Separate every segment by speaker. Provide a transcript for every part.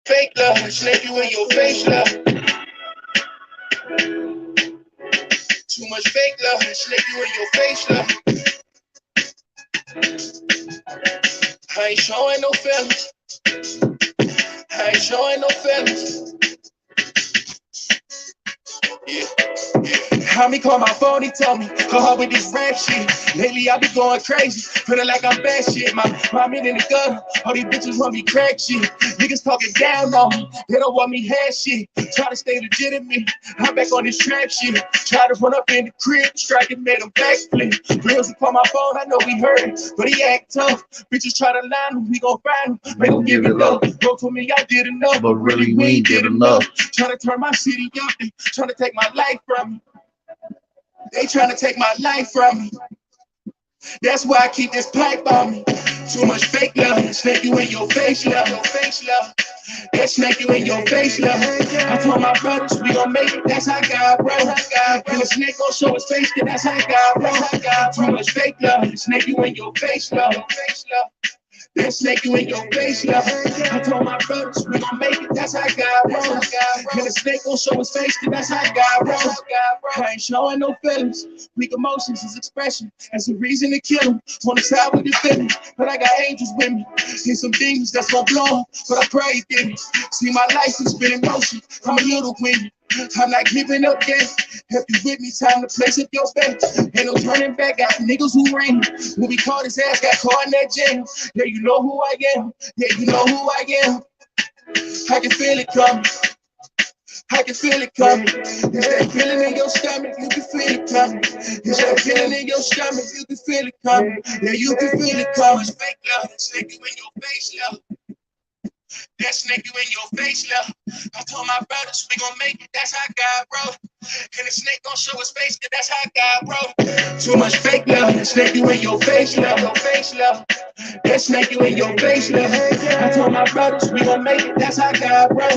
Speaker 1: Fake love, snake you in your face, love. Too much fake love, snake you in your face, love. I ain't showing no feelings. I ain't showing no feelings. Yeah. How me call my phone, he told me, call her with this rap shit. Lately I be going crazy, feeling like I'm bad shit. My men in the gutter, all these bitches want me crack shit. Niggas talking down on me, they don't want me had shit. Try to stay legitimate, I'm back on this trap shit. Try to run up in the crib, strike and made him backflip. Reels he call my phone, I know he heard it, but he act tough. Bitches try to line him, we gon' find him, make him give it up. Bro told me I did enough, but really we ain't did enough. Trying to turn my city up, they trying to take my life from me. They trying to take my life from me. That's why I keep this pipe on me. Too much fake love, snake you in your face, love. Your face, love. That snake you in your face, love. I told my brothers we gon' make it. That's how God, bro. And the snake gon' show his face, then that's how God, bro. Too much fake love, snake you in your face, love. Your face, love. That snake you in your face, love. I told my brothers we gon' make it. That's how God, bro. And the snake gon' show his face, then that's how God, bro. I ain't showing no feelings. Weak emotions is expression. That's a reason to kill him. Wanna side with the feelings, but I got angels with me. And some demons that's gon' blow him, but I pray he didn't. See, my life has been in motion. I'm a little windy. I'm not giving up yet. If you with me, time to place up your bet. Ain't no turning back. Got niggas who ran. When we caught his ass, got caught in that jail. Yeah, you know who I am. Yeah, you know who I am. I can feel it coming. I can feel it coming. It's that feeling in your stomach, you can feel it coming. It's that feeling in your stomach, you can feel it coming. Yeah, you can feel it coming. Fake love, snake you in your face, love. That snake you in your face, love. I told my brothers we gon' make it, that's how God wrote. And the snake gon' show his face, that's how God wrote. Too much fake love, snake you in your face, love. Your face, love. That snake you in your face, love. I told my brothers we gon' make it, that's how God wrote.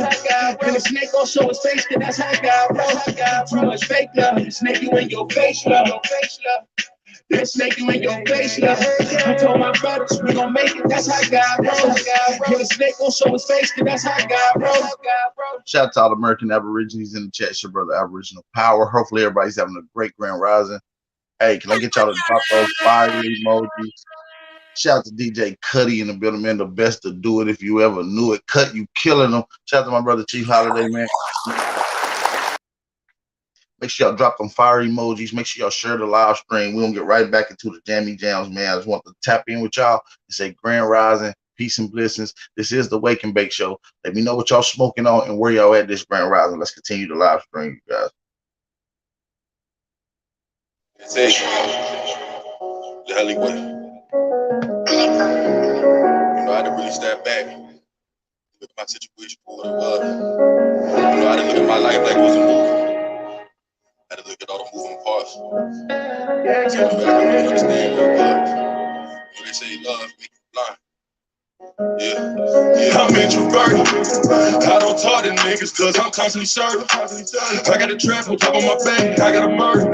Speaker 1: And the snake gon' show his face, that's how God wrote. Too much fake love, snake you in your face, love. Your face, love. That snake you in your face, love. I told my brothers we gon' make it, that's how God wrote. And the snake gon' show his face, that's how God wrote.
Speaker 2: Shout out to all the American Aborigines in the chat. It's your brother Aboriginal Power. Hopefully everybody's having a great Grand Rising. Hey, can I get y'all to drop those fire emojis? Shout out to DJ Cuddy in the building, man. The best to do it if you ever knew it. Cut, you killing them. Shout out to my brother Chief Holiday, man. Make sure y'all drop them fire emojis. Make sure y'all share the live stream. We're going to get right back into the Jammy Jams, man. I just want to tap in with y'all and say Grand Rising, peace and blessings. This is the Wake and Bake Show. Let me know what y'all smoking on and where y'all at this Grand Rising. Let's continue the live stream, you guys.
Speaker 1: The Hollywood. You know, I had to really step back. Look at my situation for what it was. You know, I had to look at my life like it was a movie. I had to look at all the moving parts. So you gotta really understand what it was. You know, they say love make you blind. Yeah, I'm introverted. I don't talk to niggas cause I'm constantly serving. I got a trap on top of my back, I got a murder.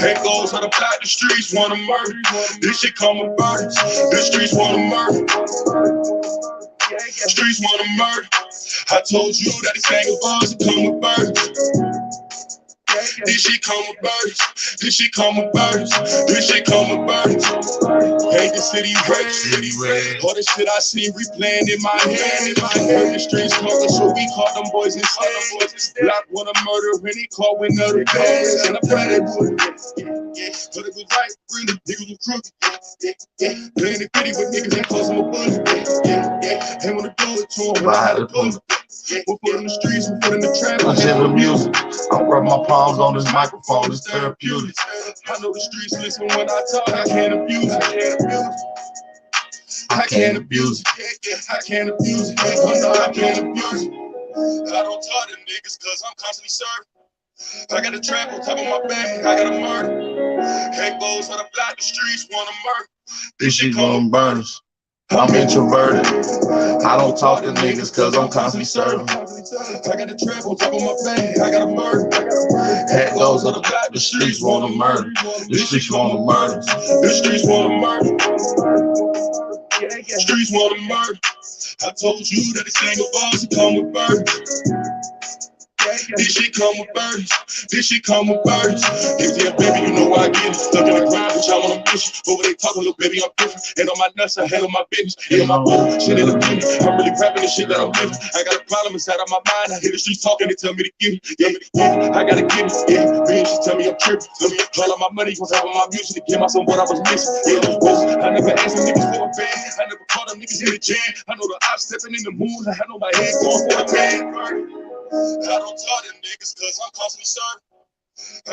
Speaker 1: Can't go to the block, the streets wanna murder. This shit come with burdens, the streets wanna murder. Streets wanna murder. I told you that this gang of bars come with burdens. This shit come with burdens. This shit come with burdens. This shit come with burdens. Ain't the city red. All the shit I seen replaying in my head. Heard the streets talking, so we caught them boys instead. Block wanna murder when he caught with another bag. And I pray they would. But it was right, really, niggas was crooked. Playing the kitty with niggas and close them a bullet. And wanna do it to him, but I had to pull him. We'll put in the streets, we'll put in the trap.
Speaker 2: I hear the music. I rub my palms on this microphone. It's therapeutic.
Speaker 1: I know the streets listen when I talk. I can't abuse it. I can't abuse it. I can't abuse it. Oh no, I can't abuse it. I don't talk to niggas cause I'm constantly serving. I got a trap on top of my back. I got a murder. Head goes on the block, the streets wanna murder.
Speaker 2: This shit gon' burn us. I'm introverted. I don't talk to niggas cause I'm constantly serving.
Speaker 1: I got a trap on top of my back. I got a murder.
Speaker 2: Head goes on the block, the streets wanna murder. The streets wanna murder.
Speaker 1: The streets wanna murder. Streets wanna murder. I told you that this ain't a boss, it come with burden. This shit come with burdens. This shit come with burdens. If yeah, baby, you know I get it. Stuck in the grind, bitch, I'm on a mission. Over they talking, little baby, I'm different. And on my nuts, I handle my business. And on my boat, shit in the business. I'm really rapping the shit that I'm living. I got a problem inside of my mind. I hear the streets talking, they tell me to get it. Yeah, I gotta get it. Yeah, bitch, she tell me I'm tripping. Let me all of my money on top of my music to give myself what I was missing. Yeah, I never asked them niggas for a band. I never called them niggas in the jam. I know the ops stepping in the mood. I know my head going for a man. I don't talk to niggas cause I'm constantly serving.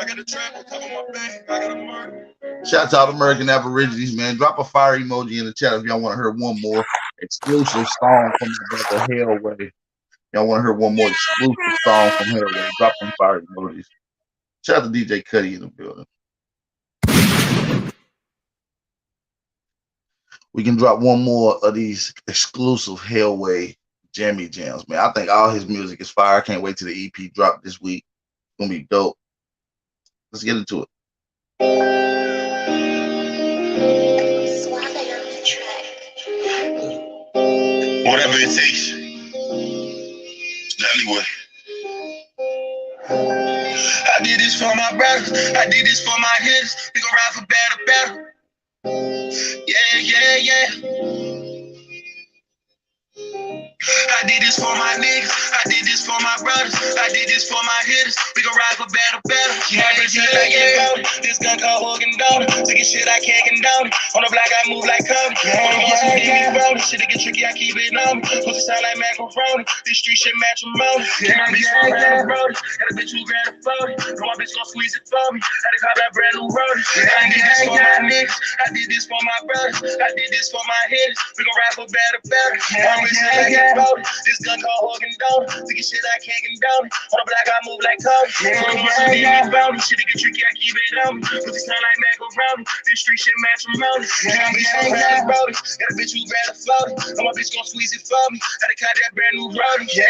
Speaker 1: I got a trap on top of my back. I got a murder.
Speaker 2: Shout out to American Aborigines, man. Drop a fire emoji in the chat if y'all want to hear one more exclusive song from the brother Hellway. Y'all want to hear one more exclusive song from Hellway. Drop them fire emojis. Shout out to DJ Cuddy in the building. We can drop one more of these exclusive Hellway jammy jams, man. I think all his music is fire. I can't wait till the EP drop this week. It's gonna be dope. Let's get into it.
Speaker 1: Whatever it takes. Anyway. I did this for my brothers. I did this for my hitters. We gon' ride for better. Yeah. I did this for my niggas. I did this for my brothers. I did this for my hitters. We gon' ride for better. Yeah. This gun called Hogan Donut. Taking shit I can't condone. On the block I move like Cody. On the ones who give me rolling. Shit get tricky, I keep it on me. Pussy sound like macaroni. This street shit matrimony. Yeah, my bitch gon' grab a brody. Got a bitch who grab a 40. Know my bitch gon' squeeze it for me. Had to call that brand new roadie. I did this for my niggas. I did this for my brothers. I did this for my hitters. We gon' ride for better. This gun called Hogan Donut. Taking shit I can't condone. On the block I move like Cody. Shit get tricky, I keep it on me. Pussy sound like macaroni. This street shit matrimony. Yeah, bitch gon' grab a brody. Got a bitch who grab a 40. Know my bitch gon' squeeze it for me. Had to cut that brand new roadie. Yeah.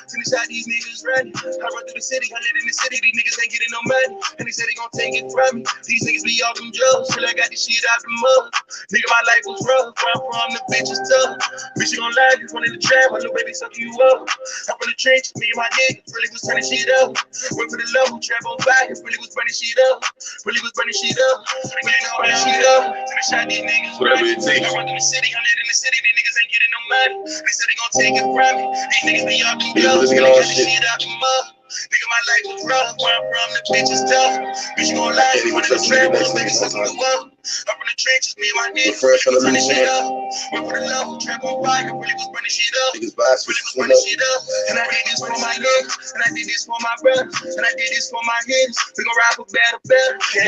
Speaker 1: Finish out these niggas ready. I run through the city, I live in the city. These niggas ain't getting no money. And they said they gon' take it from me. These niggas be all them drugs. Till I got this shit out the mud. Nigga, my life was rough. Where I'm from, the bitches tough. Bitch, you gon' lie, you running the trap. My little baby sucking you up. I'm from the trenches, me and my niggas really was turning shit up. Went for the level, trap on fire, really was burning shit up. Really was burning shit up. Really gon' burn shit up. Finish out these niggas. Whatever it takes. I run through the city, I live in the city. These niggas ain't getting no money. They said they gon' take it from me. These niggas be all them drugs. Till they got this shit out the mud. Nigga, my life was rough. Where I'm from, the bitches tough. Bitch, you gon' lie, you running the trap. My little baby sucking you up. I'm from the trenches, me and my niggas. Turning shit up. Went for the level, trap on fire. Really was burning shit up. Really was burning shit up. And I did this for my niggas. And I did this for my brothers. And I did this for my hitters. We gon' ride for better.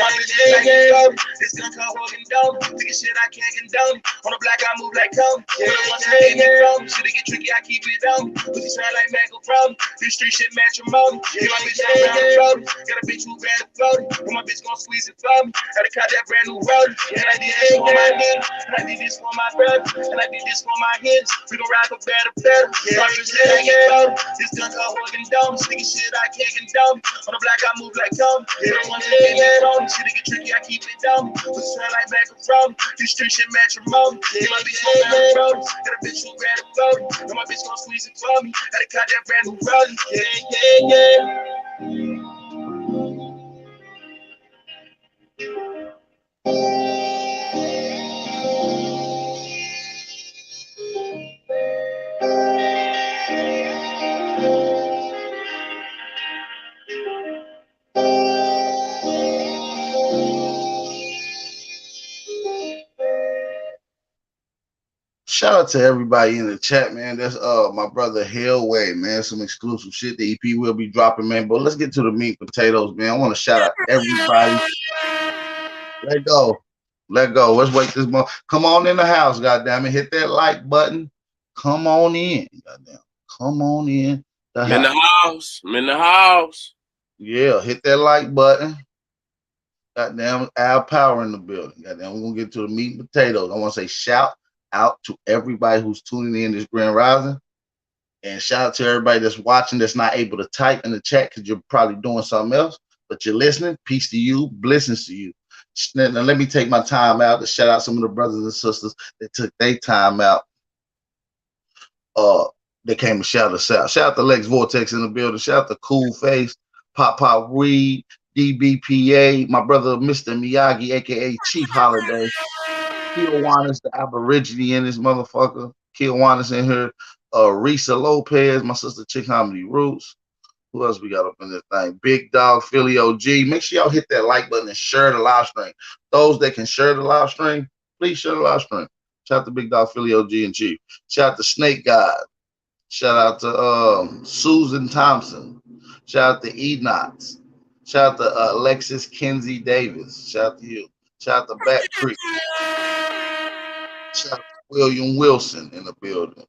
Speaker 1: My bitch is like a Cody. This gun called Hogan Donut. Taking shit I can't condone. On the block I move like Cody. Shit get tricky, I keep it on me. Pussy sound like macaroni. This street shit matrimony. Yeah, my bitch gon' grab a brody. Got a bitch who grab a 40. And my bitch gon' squeeze it for me. Had to cut that brand new roadie. And I did this for my niggas. And I did this for my brothers. And I did this for my hitters. We gon' ride for better. My bitch is like a Cody. This gun called Hogan Donut. Taking shit I can't condone. On the block I move like Cody. Shit get tricky, I keep it on me. Pussy sound like macaroni. This street shit matrimony. Yeah, my bitch gon' grab a brody. Got a bitch who grab a 40. And my bitch gon' squeeze it for me. Had to cut that brand new roadie. Yeah.
Speaker 2: Shout out to everybody in the chat, man. That's my brother Hellway, man. Some exclusive shit the EP will be dropping, man. But let's get to the meat and potatoes, man. I want to shout out everybody. Let go. Let go. Let's wake this month. Come on in the house, goddamn it. Hit that like button. Come on in. Goddamn. Come on in the
Speaker 1: I'm in
Speaker 2: house.
Speaker 1: the house. I'm in the house.
Speaker 2: Yeah, hit that like button. Goddamn, our power in the building. Goddamn, we're gonna get to the meat and potatoes. I want to say shout out to everybody who's tuning in this Grand Rising. And shout out to everybody that's watching that's not able to type in the chat because you're probably doing something else, but you're listening. Peace to you, blessings to you. Now, let me take my time out to shout out some of the brothers and sisters that took their time out. Uh, they came to shout us out. Shout out to Lex Vortex in the building. Shout out to Cool Face, Pop Pop Reed, DBPA, my brother Mr. Miyagi, aka Chief Holiday. Kiwanis, the Aborigine in this motherfucker. Kiwanis in here. Risa Lopez, my sister Chick Comedy Roots. Who else we got up in this thing? Big Dog, Philly OG. Make sure y'all hit that like button and share the live stream. Those that can share the live stream, please share the live stream. Shout out to Big Dog, Philly OG and Chief. Shout out to Snake God. Shout out to Susan Thompson. Shout out to Enox. Shout out to Alexis Kenzie Davis. Shout out to you. Shout out to Bat Creek. Shout out to William Wilson in the building.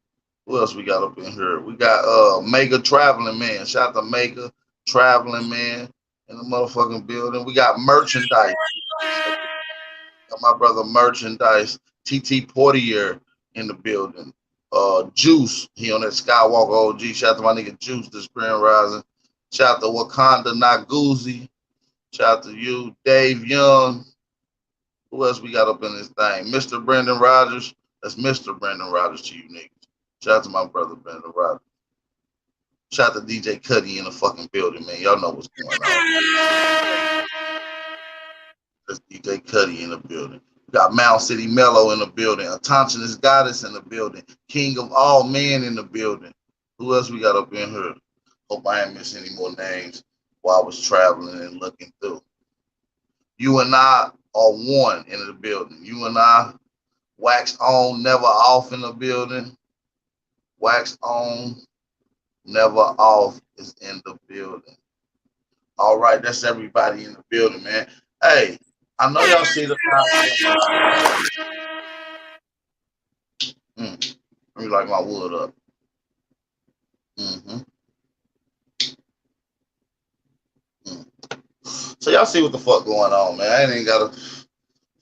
Speaker 2: Who else we got up in here? We got Mega Traveling Man. Shout out to Mega Traveling Man in the motherfucking building. We got merchandise. Got my brother merchandise. TT Portier in the building. Juice, he on that Skywalker OG. Shout out to my nigga Juice this Grand Rising. Shout out to Wakanda Naguzi. Shout out to you, Dave Young. Who else we got up in this thing? Mr. Brandon Rogers. That's Mr. Brandon Rogers to you niggas. Shout out to my brother Brandon Rogers. Shout out to DJ Cuddy in the fucking building, man. Y'all know what's going on. That's DJ Cuddy in the building. We got Mount City Mellow in the building. Attentionist Goddess in the building. King of all men in the building. Who else we got up in here? Hope I ain't missing any more names while I was traveling and looking through. You and I are one in the building. You and I, wax on, never off in the building. Wax on, never off is in the building. All right, that's everybody in the building, man. Hey, I know y'all see the. Let me light my wood up. So y'all see what the fuck going on, man. I ain't got to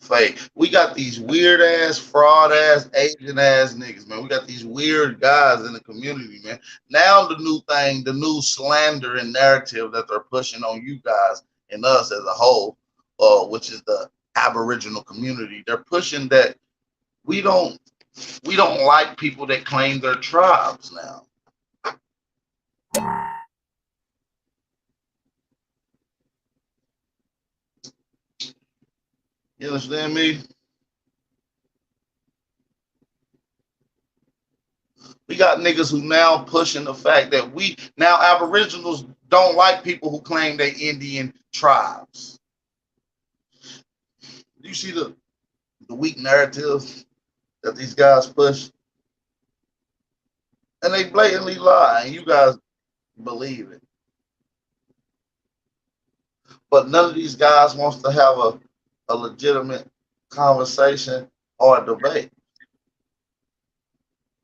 Speaker 2: fake. We got these weird ass, fraud ass, Asian ass niggas, man. We got these weird guys in the community, man. Now the new thing, the new slander and narrative that they're pushing on you guys and us as a whole, which is the Aboriginal community. They're pushing that we don't like people that claim their tribes now. You understand me? We got niggas who now pushing the fact that we now Aboriginals don't like people who claim they Indian tribes. You see the weak narrative that these guys push? And they blatantly lie, and you guys believe it. But none of these guys wants to have a legitimate conversation or a debate.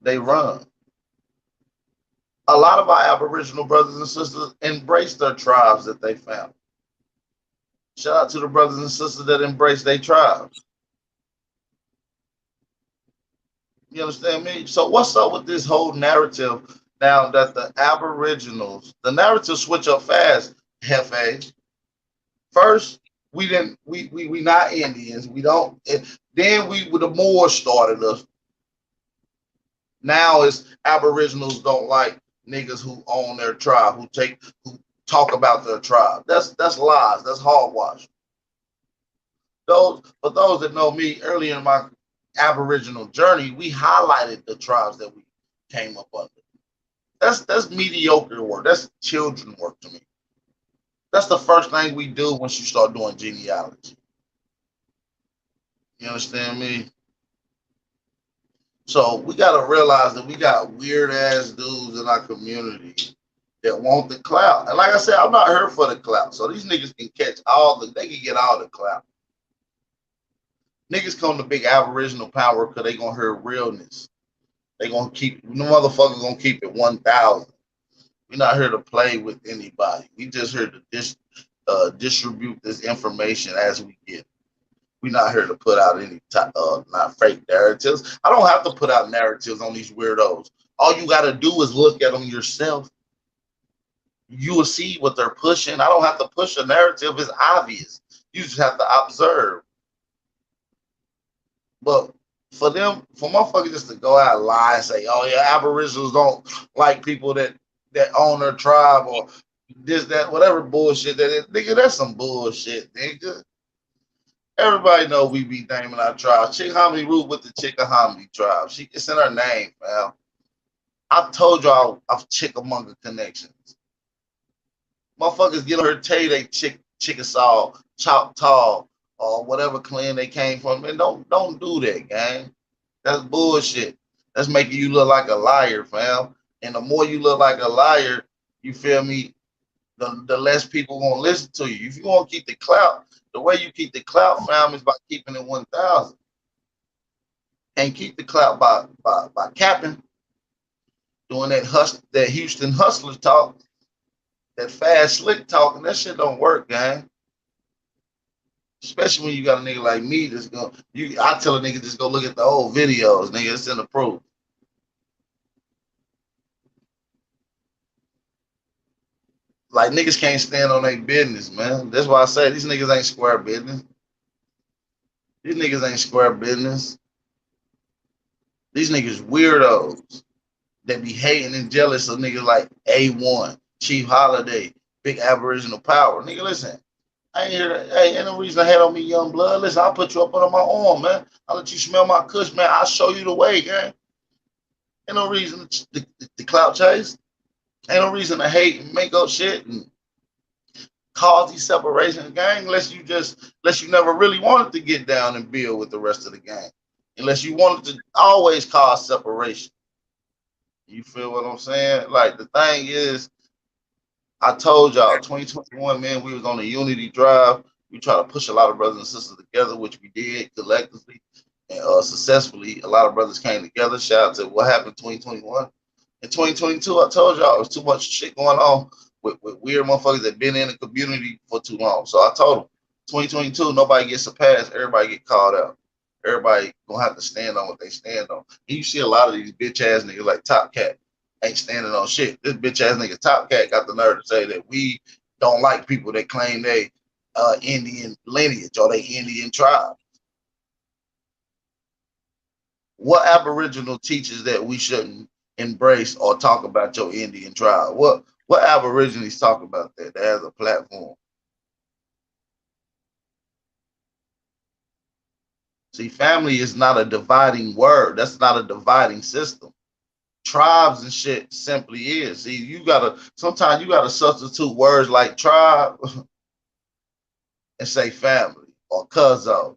Speaker 2: They run. A lot of our Aboriginal brothers and sisters embrace their tribes that they found. Shout out to the brothers and sisters that embrace their tribes. You understand me? So what's up with this whole narrative now that the Aboriginals, the narrative switch up fast, Hefe. First, we not Indians. We don't. Then the Moors started us. Now it's Aboriginals don't like niggas who own their tribe, who talk about their tribe. That's lies. That's hogwash. For those that know me, early in my Aboriginal journey, we highlighted the tribes that we came up under. That's mediocre work. That's children work to me. That's the first thing we do once you start doing genealogy. You understand me? So we gotta realize that we got weird ass dudes in our community that want the clout. And like I said, I'm not here for the clout. So these niggas can catch they can get all the clout. Niggas come to big Aboriginal power because they gonna hear realness. They gonna keep the motherfuckers gonna keep it 1,000. We're not here to play with anybody. We just here to distribute this information as we get. We're not here to put out any type not fake narratives. I don't have to put out narratives on these weirdos. All you gotta do is look at them yourself. You will see what they're pushing. I don't have to push a narrative. It's obvious. You just have to observe. But for motherfuckers just to go out and lie and say, "Oh yeah, Aboriginals don't like people that own their tribe or this, that, whatever bullshit that is," nigga, that's some bullshit, nigga. Everybody know we be naming our tribe. Chickahominy root with the Chickahominy tribe. It's in her name, man. I told y'all of Chickamauga connections. Motherfuckers get on her tell you they Chickasaw, Choctaw, or whatever clan they came from. Man, don't do that, gang. That's bullshit. That's making you look like a liar, fam. And the more you look like a liar, you feel me, the less people gonna listen to you. If you want to keep the clout, the way you keep the clout, fam, is by keeping it 1,000. And keep the clout by capping, doing that Houston hustler talk, that fast slick talk, and that shit don't work, gang. Especially when you got a nigga like me that's going I tell a nigga just go look at the old videos, nigga. It's in the proof. Like niggas can't stand on their business, man. That's why I say these niggas ain't square business. These niggas ain't square business. These niggas weirdos that be hating and jealous of niggas like A1, Chief Holiday, Big Aboriginal Power. Nigga, listen. I ain't here to, hey, ain't no reason to hate on me, young blood. Listen, I'll put you up under my arm, man. I'll let you smell my kush, man. I'll show you the way, gang. Ain't no reason to clout chase. Ain't no reason to hate and make up shit and cause these separations, gang, unless you never really wanted to get down and build with the rest of the gang. Unless you wanted to always cause separation. You feel what I'm saying? Like the thing is, I told y'all, 2021, man, we was on a unity drive. We try to push a lot of brothers and sisters together, which we did collectively and successfully. A lot of brothers came together. Shout out to what happened in 2021. In 2022, I told y'all, it was too much shit going on with weird motherfuckers that been in the community for too long. So I told them, 2022, nobody gets a pass. Everybody get called out. Everybody gonna have to stand on what they stand on. And you see a lot of these bitch ass niggas like Top Cat ain't standing on shit. This bitch ass nigga Top Cat got the nerve to say that we don't like people that claim they Indian lineage or they Indian tribe. What Aboriginal teaches that we shouldn't embrace or talk about your Indian tribe? What Aborigines talk about that as a platform? See, family is not a dividing word. That's not a dividing system. Tribes and shit simply is. See, sometimes you gotta substitute words like tribe and say family or cousin.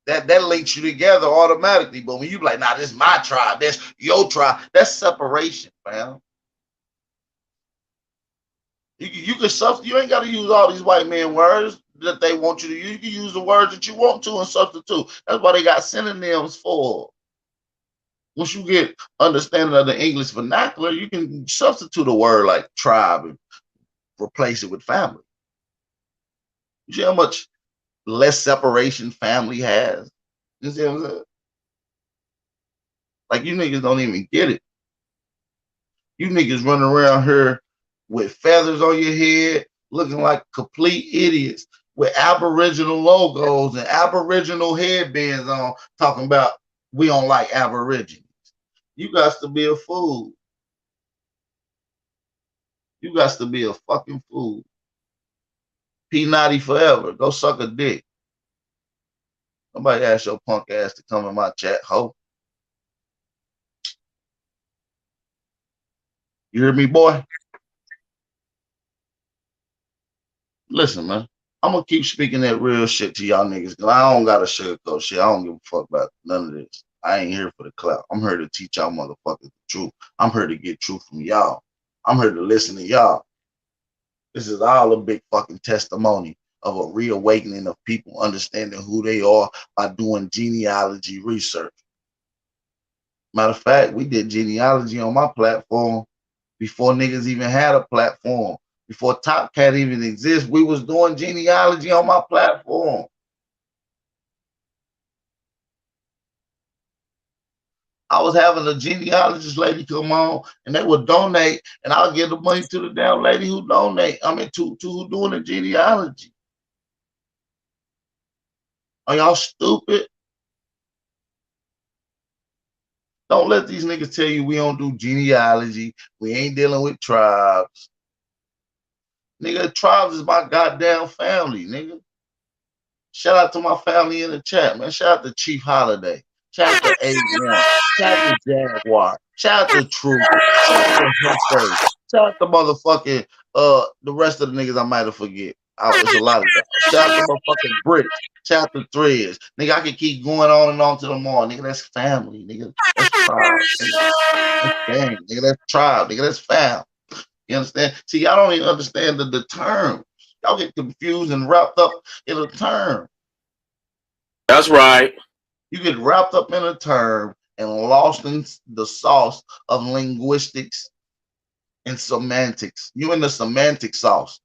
Speaker 2: That links you together automatically. But when you like, nah, this is my tribe, that's your tribe, that's separation, fam. You ain't gotta use all these white man words that they want you to use. You can use the words that you want to and substitute. That's why they got synonyms for. Once you get understanding of the English vernacular, you can substitute a word like tribe and replace it with family. You see how much less separation family has? You see what I'm saying? Like you niggas don't even get it. You niggas running around here with feathers on your head, looking like complete idiots with Aboriginal logos and Aboriginal headbands on, talking about we don't like Aborigines. You got to be a fool. You got to be a fucking fool. P Naughty forever. Go suck a dick. Nobody asked your punk ass to come in my chat, ho. You hear me, boy? Listen, man. I'm gonna keep speaking that real shit to y'all niggas because I don't got to sugarcoat shit. I don't give a fuck about none of this. I ain't here for the clout. I'm here to teach y'all motherfuckers the truth. I'm here to get truth from y'all. I'm here to listen to y'all. This is all a big fucking testimony of a reawakening of people understanding who they are by doing genealogy research. Matter of fact, we did genealogy on my platform before niggas even had a platform. Before Top Cat even exists, we was doing genealogy on my platform. I was having a genealogist lady come on and they would donate and I'll give the money to the damn lady who donate. I mean to who doing the genealogy. Are y'all stupid? Don't let these niggas tell you we don't do genealogy. We ain't dealing with tribes. Nigga, tribes is my goddamn family, nigga. Shout out to my family in the chat, man. Shout out to Chief Holiday. Shout out to A1. Shout out to Jaguar. Shout out to True. Shout out to Hefe. Shout out to motherfucking the rest of the niggas I might have forget. It's a lot of y'all. Shout out to motherfucking Bricks. Shout out to Threads. Nigga, I can keep going on and on to the morning. Nigga, that's family, nigga. That's tribe. Nigga. That's gang. Nigga, that's tribe. Nigga, that's fam. You understand? See, y'all don't even understand the term. Y'all get confused and wrapped up in a term.
Speaker 1: That's right.
Speaker 2: You get wrapped up in a term and lost in the sauce of linguistics and semantics. You in the semantic sauce,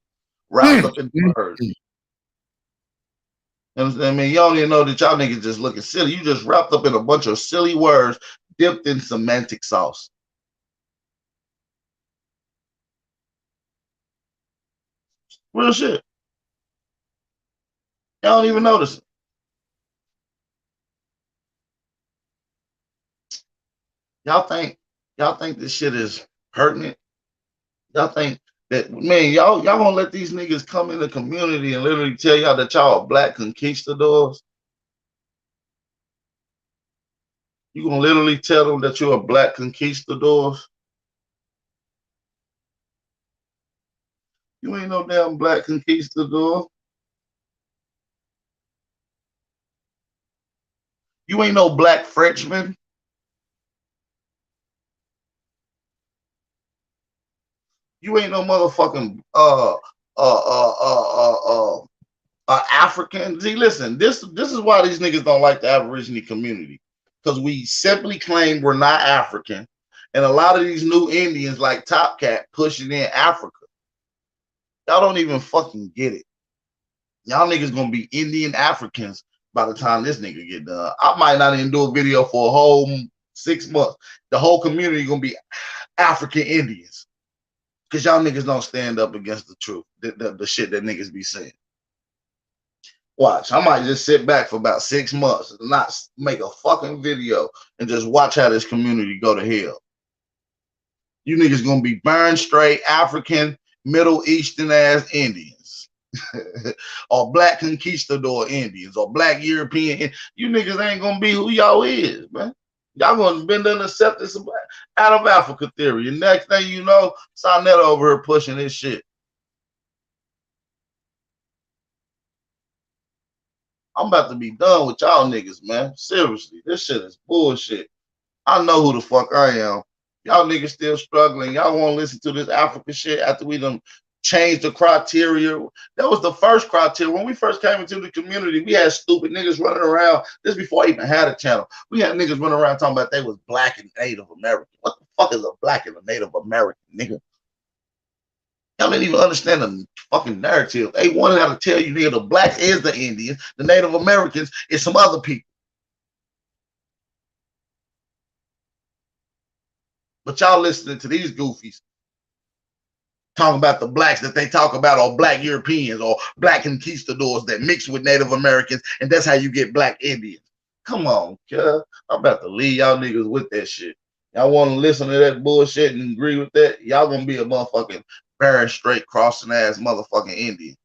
Speaker 2: wrapped up in words. You understand? I mean, you don't even know that y'all niggas just looking silly. You just wrapped up in a bunch of silly words dipped in semantic sauce. Real shit. Y'all don't even notice it. Y'all think this shit is pertinent? Y'all think that, man, y'all gonna let these niggas come in the community and literally tell y'all that y'all are black conquistadors? You gonna literally tell them that you're a black conquistadors? You ain't no damn black conquistador. You ain't no black Frenchman. You ain't no motherfucking African. See, listen, this is why these niggas don't like the Aboriginal community, because we simply claim we're not African, and a lot of these new Indians like Top Cat pushing in Africa. Y'all don't even fucking get it. Y'all niggas gonna be Indian Africans by the time this nigga get done. I might not even do a video for a whole 6 months. The whole community gonna be African Indians, because y'all niggas don't stand up against the truth, the shit that niggas be saying. Watch, I might just sit back for about 6 months and not make a fucking video and just watch how this community go to hell. You niggas gonna be burned straight African, Middle Eastern ass Indians. Or black conquistador Indians or black European. You niggas ain't gonna be who y'all is, man. Y'all gonna bend and accept this out of Africa theory. And next thing you know, Sonetta over here pushing this shit. I'm about to be done with y'all niggas, man. Seriously, this shit is bullshit. I know who the fuck I am. Y'all niggas still struggling. Y'all want to listen to this Africa shit after we done changed the criteria. That was the first criteria. When we first came into the community, we had stupid niggas running around. This before I even had a channel. We had niggas running around talking about they was black and Native American. What the fuck is a black and a Native American, nigga? Y'all didn't even understand the fucking narrative. They wanted how to tell you, nigga, the blacks is the Indians, the Native Americans is some other people. But y'all listening to these goofies talking about the blacks that they talk about are black Europeans or black conquistadors that mix with Native Americans, and that's how you get black Indians. Come on, cuz. I'm about to leave y'all niggas with that shit. Y'all want to listen to that bullshit and agree with that? Y'all gonna be a motherfucking barren straight crossing ass motherfucking Indian.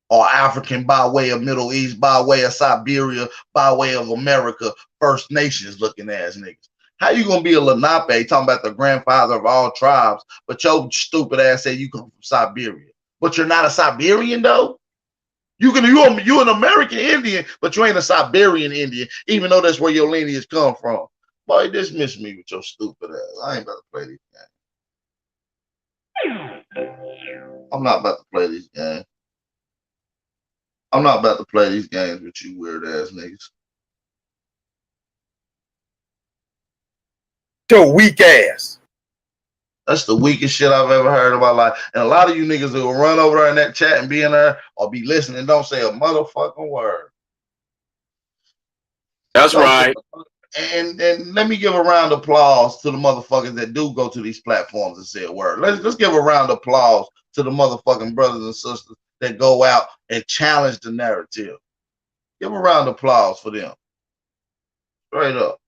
Speaker 2: Or African by way of Middle East, by way of Siberia, by way of America, First Nations looking ass niggas. How you gonna be a Lenape talking about the grandfather of all tribes, but your stupid ass say you come from Siberia? But you're not a Siberian though? You an American Indian, but you ain't a Siberian Indian, even though that's where your lineage come from. Boy, dismiss me with your stupid ass. I ain't about to play these games. I'm not about to play these games. I'm not about to play these games with you weird ass niggas.
Speaker 1: Your weak ass.
Speaker 2: That's the weakest shit I've ever heard in my life. And a lot of you niggas who will run over there in that chat and be in there or be listening don't say a motherfucking word.
Speaker 1: That's
Speaker 2: Don't say
Speaker 1: right.
Speaker 2: and let me give a round of applause to the motherfuckers that do go to these platforms and say a word. Let's give a round of applause to the motherfucking brothers and sisters that go out and challenge the narrative. Give a round of applause for them. Straight up.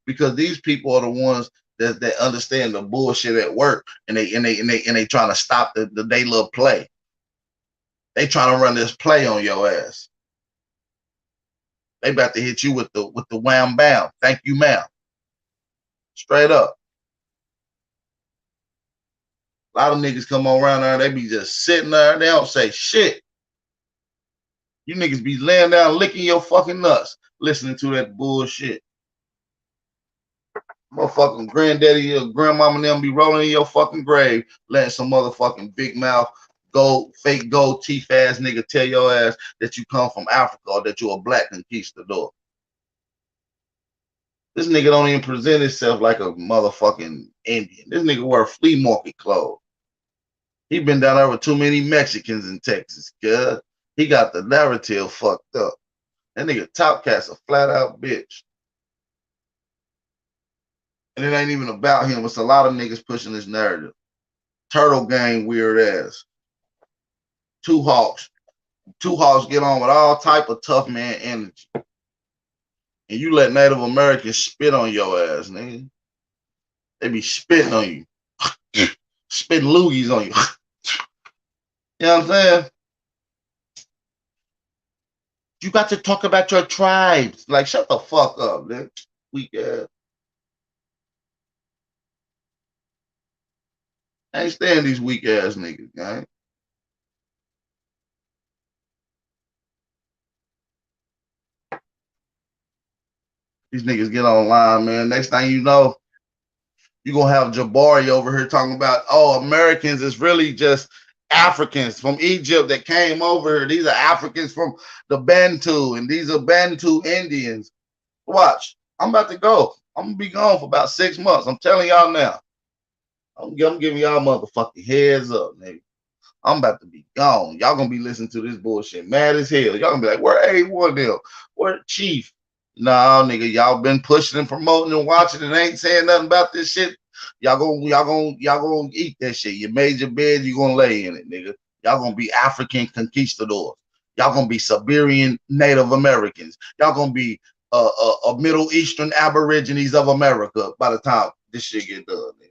Speaker 2: Because these people are the ones that understand the bullshit at work and they trying to stop the they little play. They trying to run this play on your ass. They about to hit you with the wham bam. Thank you, ma'am. Straight up. A lot of niggas come on around there, they be just sitting there, they don't say shit. You niggas be laying down licking your fucking nuts, listening to that bullshit. Motherfucking granddaddy or grandmama and them be rolling in your fucking grave, letting some motherfucking big mouth fake gold teeth ass nigga tell your ass that you come from Africa or that you a black conquistador. This nigga don't even present himself like a motherfucking Indian. This nigga wear flea market clothes. He been down there with too many Mexicans in Texas, cuz. He got the narrative fucked up. That nigga Top Cat's a flat out bitch. And it ain't even about him. It's a lot of niggas pushing this narrative. Turtle Gang weird ass. Two Hawks. Two Hawks get on with all type of tough man energy. And you let Native Americans spit on your ass, nigga. They be spitting on you. Spitting loogies on you. You know what I'm saying? You got to talk about your tribes. Like, shut the fuck up, nigga. Weak ass. I ain't stand these weak ass niggas, gang. These niggas get online, man. Next thing you know, you gonna have Jabari over here talking about, oh, Americans is really just Africans from Egypt that came over here. These are Africans from the Bantu, and these are Bantu Indians. Watch, I'm about to go. I'm gonna be gone for about 6 months. I'm telling y'all now. I'm giving y'all motherfucking heads up, nigga. I'm about to be gone. Y'all gonna be listening to this bullshit mad as hell. Y'all gonna be like, where A1 them? Where Chief? Nah, nigga, y'all been pushing and promoting and watching and ain't saying nothing about this shit. Y'all gonna eat that shit. You made your bed, you gonna lay in it, nigga. Y'all gonna be African conquistadors. Y'all gonna be Siberian Native Americans. Y'all gonna be Middle Eastern Aborigines of America by the time this shit get done, nigga.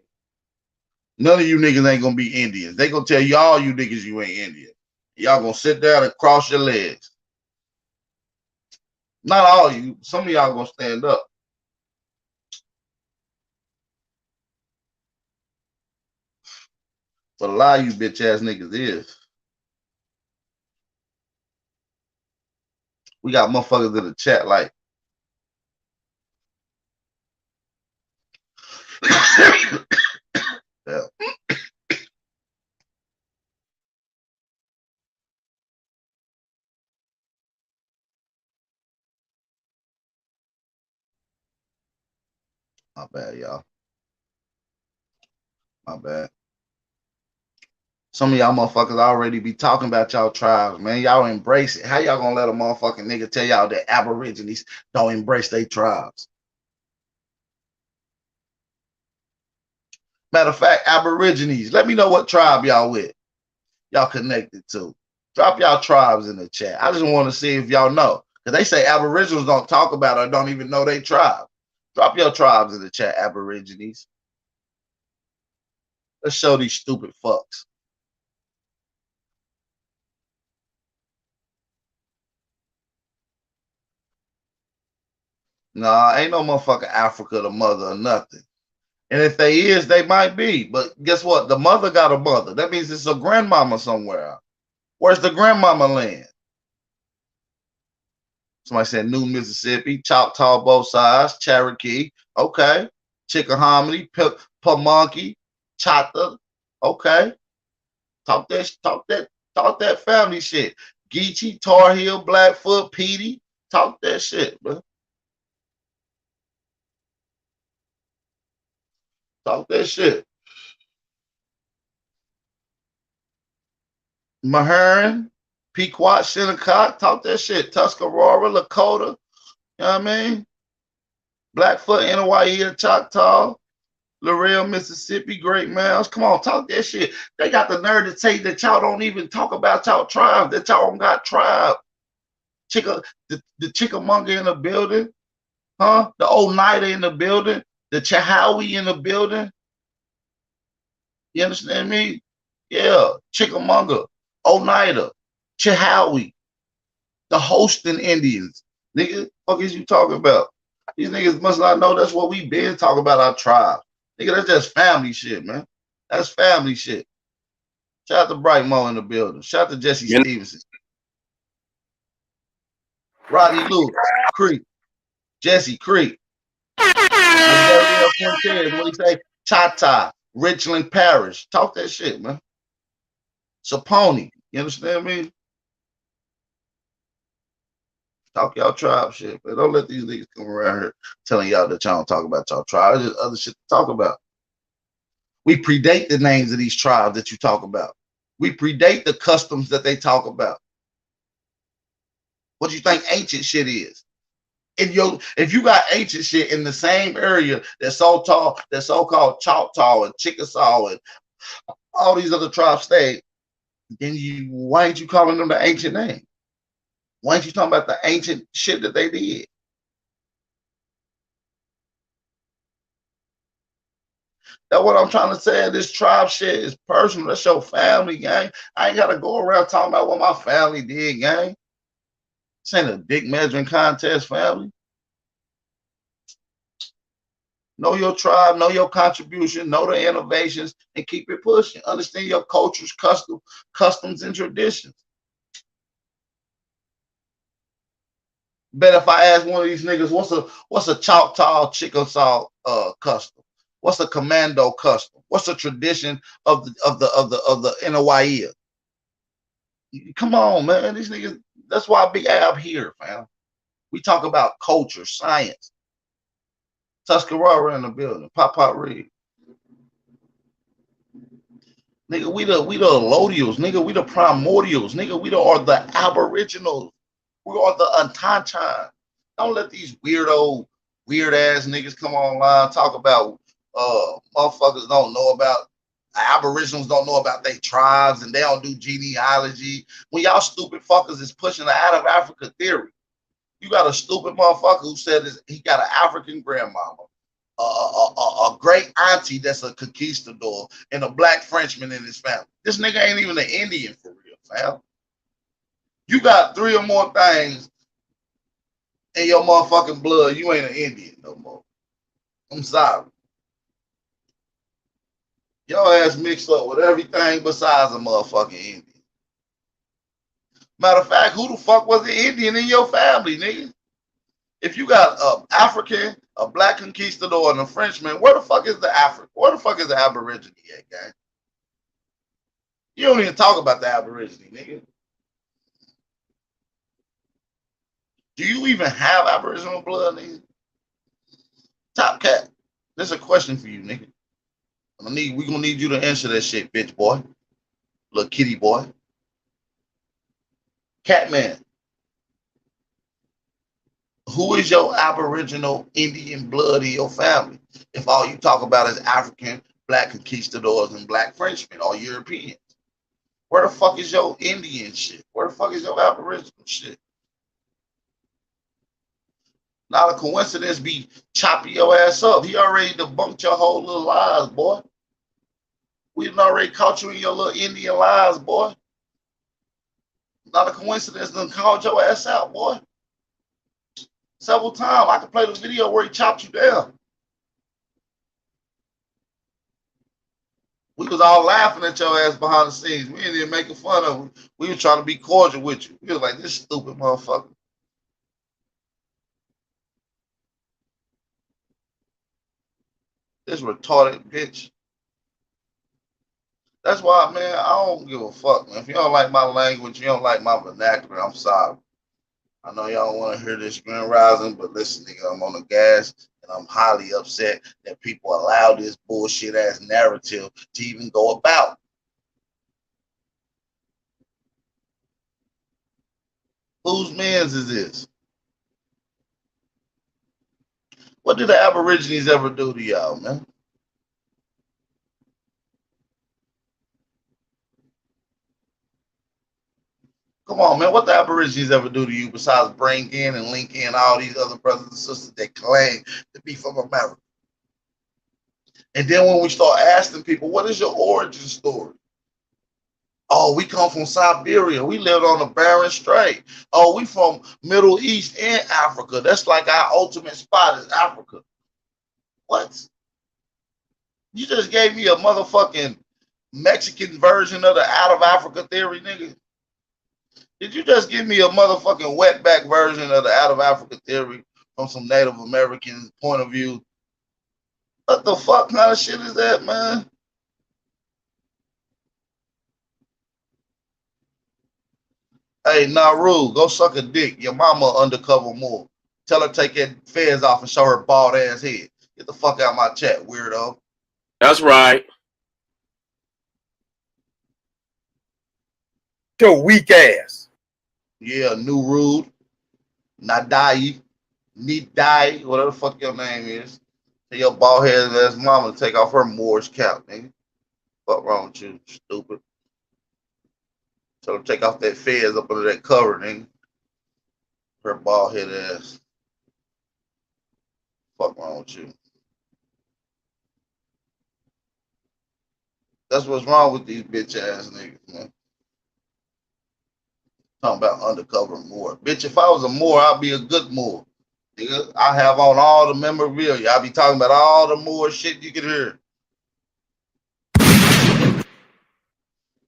Speaker 2: None of you niggas ain't gonna be Indians. They gonna tell y'all you niggas you ain't Indian. Y'all gonna sit down and cross your legs. Not all of you. Some of y'all gonna stand up. But a lot of you bitch ass niggas is. We got motherfuckers in the chat like yeah. My bad, y'all. My bad. Some of y'all motherfuckers already be talking about y'all tribes, man. Y'all embrace it. How y'all gonna let a motherfucking nigga tell y'all that Aborigines don't embrace their tribes? Matter of fact, Aborigines, let me know what tribe y'all with. Y'all connected to. Drop y'all tribes in the chat. I just want to see if y'all know. Because they say Aboriginals don't talk about it or don't even know their tribe. Drop your tribes in the chat, Aborigines. Let's show these stupid fucks. Nah, ain't no motherfucking Africa the mother or nothing. And if they is, they might be. But guess what? The mother got a mother. That means it's a grandmama somewhere. Where's the grandmama land? Somebody said New Mississippi, Choctaw, both sides, Cherokee. Okay. Chickahominy, Pamunkey, Chata. Okay. Talk that family shit. Geechee, Tar Heel, Blackfoot, Petey. Talk that shit, bro. Talk that shit. Mahern, Pequot, Shinnecock. Talk that shit. Tuscarora, Lakota. You know what I mean? Blackfoot, NYE, Choctaw. Laredo, Mississippi, Great Mounds. Come on, talk that shit. They got the nerve to say that y'all don't even talk about y'all tribe, that y'all don't got tribe. The Chickamauga in the building, huh? The Oneida in the building, the Chahowie in the building. You understand me? Yeah, Chickamauga, Oneida, Chahowie, the Holston Indians. Nigga, fuck is you talking about? These niggas must not know that's what we been talking about our tribe. Nigga, that's just family shit, man. That's family shit. Shout out to Bright Mo in the building. Shout out to Jesse Stevenson. Rodney Lewis, Creek. Jesse Creek. Gabriel Fuentes, what do you say? Chata, Richland Parish. Talk that shit, man. Saponi. You understand me? Talk y'all tribe shit, but don't let these niggas come around here telling y'all that y'all don't talk about y'all tribe. There's other shit to talk about. We predate the names of these tribes that you talk about. We predate the customs that they talk about. What do you think ancient shit is? If you got ancient shit in the same area that's so-called Choctaw and Chickasaw and all these other tribes stay, then why ain't you calling them the ancient name? Why ain't you talking about the ancient shit that they did? That's what I'm trying to say. This tribe shit is personal. That's your family, gang. I ain't gotta go around talking about what my family did, gang. This ain't a dick measuring contest, family. Know your tribe, know your contribution, know the innovations, and keep it pushing. Understand your cultures, customs, and traditions. Bet if I ask one of these niggas, what's a Choctaw Chickasaw custom? What's a commando custom? What's a tradition of the NYE? Come on, man. These niggas, that's why Big Ab here, fam. We talk about culture, science. Tuscarora in the building. Pop Reed. Nigga, we the allodials, nigga, we the primordials, nigga, we are the aboriginals. We are the Untanchan. Don't let these weird ass niggas come online talk about motherfuckers don't know about aboriginals, don't know about their tribes, and they don't do genealogy. When y'all stupid fuckers is pushing the out of Africa theory. You got a stupid motherfucker who said he got an African grandmama, a great auntie that's a conquistador, and a black Frenchman in his family. This nigga ain't even an Indian for real, fam. You got 3 or more things in your motherfucking blood. You ain't an Indian no more. I'm sorry. Your ass mixed up with everything besides a motherfucking Indian. Matter of fact, who the fuck was the Indian in your family, nigga? If you got an African, a black conquistador, and a Frenchman, where the fuck is the African? Where the fuck is the Aborigine at, gang? You don't even talk about the Aborigine, nigga. Do you even have Aboriginal blood, nigga? Top Cat, there's a question for you, nigga. We gonna need you to answer that shit, bitch boy. Little kitty boy. Catman, who is your Aboriginal Indian blood in your family? If all you talk about is African, black conquistadors, and black Frenchmen or Europeans. Where the fuck is your Indian shit? Where the fuck is your Aboriginal shit? Not a coincidence be chopping your ass up. He already debunked your whole little lies, boy. We done already caught you in your little Indian lies, boy. Not a coincidence done called your ass out, boy. Several times. I can play the video where he chopped you down. We was all laughing at your ass behind the scenes. We ain't even making fun of you. We was trying to be cordial with you. We was like, this stupid motherfucker. This retarded bitch. That's why, man, I don't give a fuck, man. If you don't like my language, you don't like my vernacular, I'm sorry. I know y'all don't want to hear this Grand Rising, but listen, nigga, I'm on the gas and I'm highly upset that people allow this bullshit ass narrative to even go about. Whose man's is this? What did the Aborigines ever do to y'all, man? Come on, man. What the Aborigines ever do to you besides bring in and link in all these other brothers and sisters that claim to be from America? And then when we start asking people, what is your origin story? Oh, we come from Siberia. We lived on the Bering Strait. Oh, we from Middle East and Africa. That's like our ultimate spot is Africa. What? You just gave me a motherfucking Mexican version of the out of Africa theory, nigga. Did you just give me a motherfucking wetback version of the out of Africa theory from some Native American point of view? What the fuck kind of shit is that, man? Hey, Naru, go suck a dick. Your mama undercover more. Tell her take that fez off and show her bald ass head. Get the fuck out of my chat, weirdo.
Speaker 1: That's right. Your weak ass.
Speaker 2: Yeah, new rude. Nadai. Nidai. Whatever the fuck your name is. Tell your bald head ass mama to take off her Moorish cap, nigga. What wrong with you, stupid? Tell her take off that fez up under that cover, nigga. Her bald head ass. Fuck wrong with you. That's what's wrong with these bitch ass niggas, man. Talking about undercover Moor. Bitch, if I was a Moor, I'd be a good Moor. Nigga, I have on all the memorabilia. I be talking about all the Moor shit you can hear.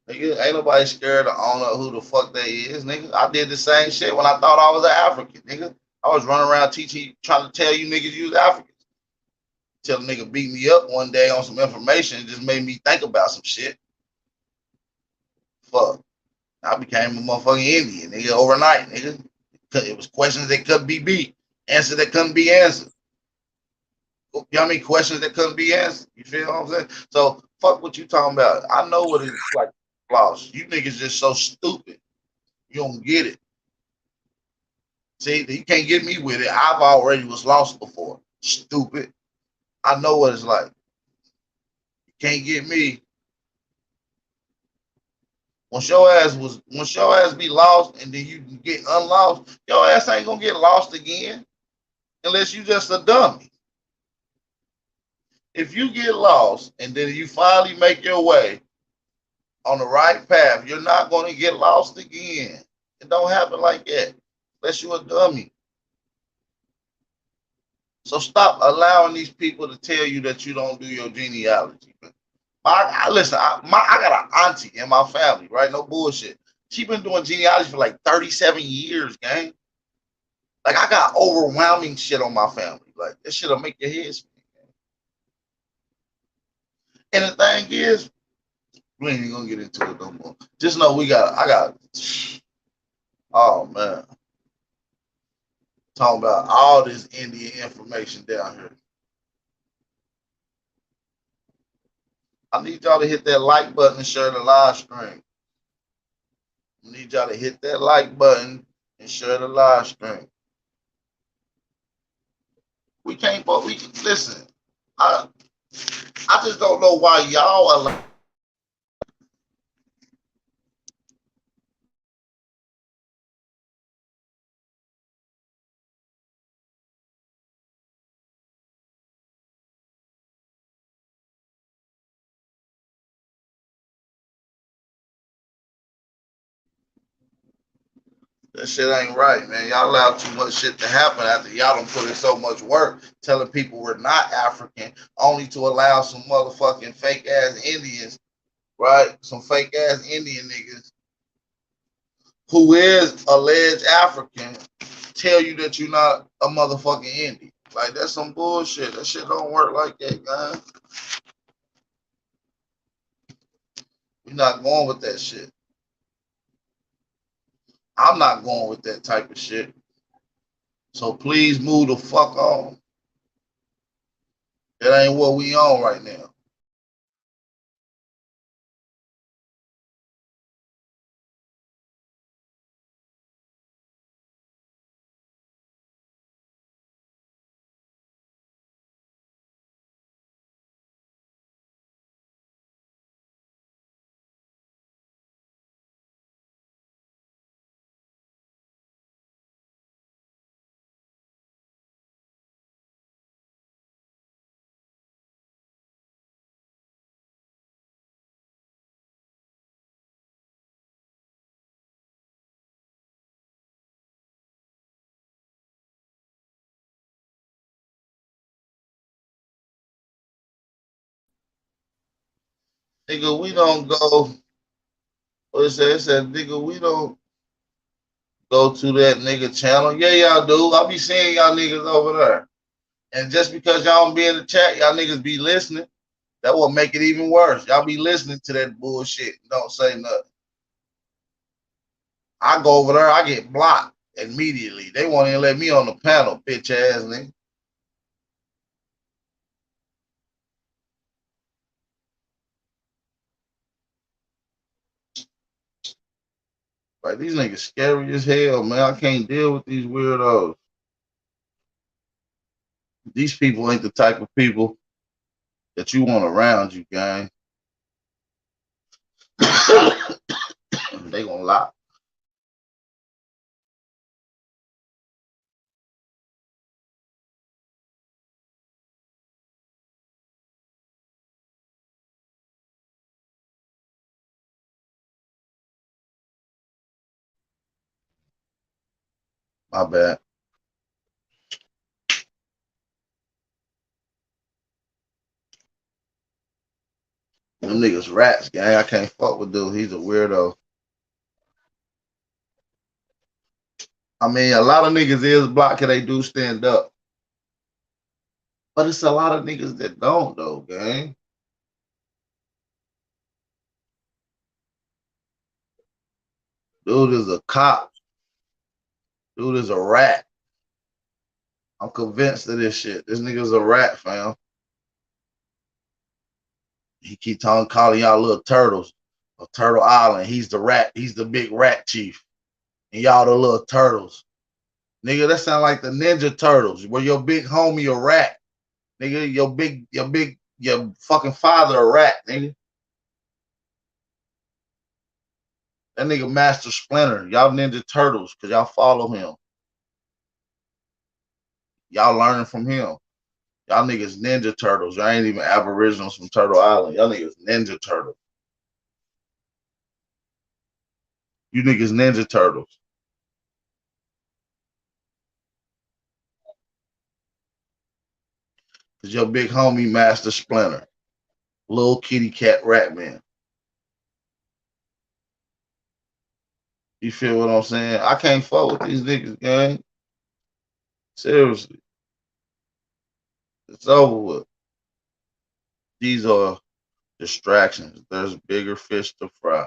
Speaker 2: Nigga, ain't nobody scared to own up who the fuck they is, nigga. I did the same shit when I thought I was an African, nigga. I was running around teaching, trying to tell you niggas you was Africans. Till a nigga beat me up one day on some information and just made me think about some shit. Fuck. I became a motherfucking Indian, nigga, overnight, nigga. It was questions that couldn't be beat, answers that couldn't be answered. You know what I mean? Questions that couldn't be answered. You feel what I'm saying? So fuck what you talking about. I know what it's like lost. You niggas just so stupid. You don't get it. See, you can't get me with it. I've already was lost before. Stupid. I know what it's like. You can't get me. Once your ass be lost and then you get unlost, your ass ain't gonna get lost again unless you just a dummy. If you get lost and then you finally make your way on the right path, you're not gonna get lost again. It don't happen like that unless you're a dummy. So stop allowing these people to tell you that you don't do your genealogy. Listen, I got an auntie in my family, right? No bullshit. She been doing genealogy for like 37 years, gang. Like I got overwhelming shit on my family. Like this shit'll make your head spin. And the thing is, we ain't gonna get into it no more. Just know I got, oh man, talking about all this Indian information down here. I need y'all to hit that like button and share the live stream. I need y'all to hit that like button and share the live stream. We can't, but we can listen. I I just don't know why y'all allow. That shit ain't right, man. Y'all allow too much shit to happen after y'all done put in so much work telling people we're not African, only to allow some motherfucking fake ass Indians right? Some fake ass Indian niggas who is alleged African tell you that you're not a motherfucking Indian. Like that's some bullshit. That shit don't work like that, guys. We're not going with that shit. I'm not going with that type of shit. So please move the fuck on. That ain't what we on right now. Nigga, we don't go. What it said? It said, nigga, we don't go to that nigga channel. Yeah, y'all do. I be seeing y'all niggas over there. And just because y'all don't be in the chat, y'all niggas be listening. That will make it even worse. Y'all be listening to that bullshit and don't say nothing. I go over there, I get blocked immediately. They won't even let me on the panel, bitch ass nigga. Like these niggas scary as hell, man. I can't deal with these weirdos. These people ain't the type of people that you want around you, gang. They gonna lie. My bad. Them niggas rats, gang. I can't fuck with dude. He's a weirdo. I mean, a lot of niggas is blocked because they do stand up. But it's a lot of niggas that don't, though, gang. Dude is a cop. Dude is a rat. I'm convinced of this shit. This nigga's a rat, fam. He keep calling y'all little turtles of Turtle Island. He's the rat. He's the big rat chief. And y'all the little turtles. Nigga, that sound like the Ninja Turtles, where your big homie a rat. Nigga, your fucking father a rat, nigga. That nigga Master Splinter. Y'all Ninja Turtles, because y'all follow him. Y'all learning from him. Y'all niggas Ninja Turtles. Y'all ain't even Aboriginals from Turtle Island. Y'all niggas Ninja Turtles. You niggas Ninja Turtles. Cause your big homie Master Splinter. Little kitty cat rat man. You feel what I'm saying? I can't fuck with these niggas, gang. Seriously. It's over with. These are distractions. There's bigger fish to fry.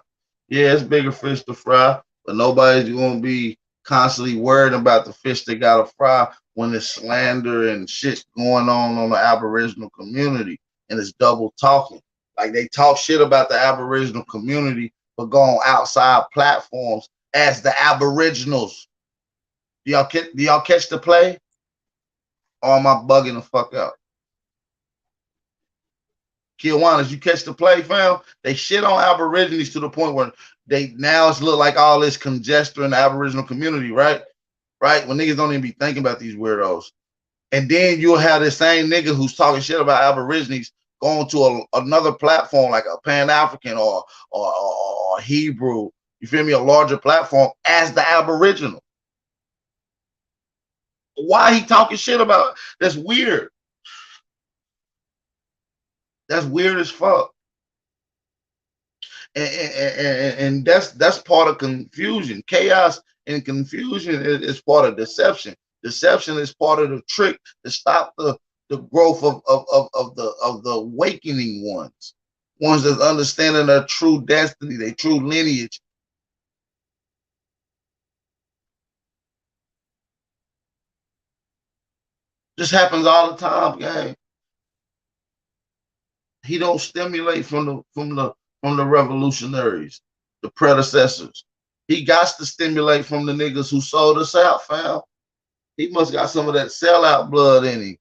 Speaker 2: Yeah, it's bigger fish to fry, but nobody's gonna be constantly worried about the fish they gotta fry when there's slander and shit going on the Aboriginal community and it's double talking. Like they talk shit about the Aboriginal community, but go on outside platforms as the Aboriginals. Do y'all catch the play? Or am I bugging the fuck out? Kiwanis, you catch the play, fam? They shit on Aborigines to the point where they now it's look like all this congestion in the Aboriginal community, right? Right? When niggas don't even be thinking about these weirdos. And then you'll have this same nigga who's talking shit about Aborigines going to another platform like a Pan African or Hebrew, you feel me, a larger platform as the Aboriginal. Why he talking shit about? That's weird. That's weird as fuck. And that's part of confusion. Chaos and confusion is part of deception. Deception is part of the trick to stop the growth of the awakening ones that's understanding their true destiny, their true lineage. This happens all the time, gang. He don't stimulate from the revolutionaries, the predecessors. He got to stimulate from the niggas who sold us out, fam. He must got some of that sellout blood in him.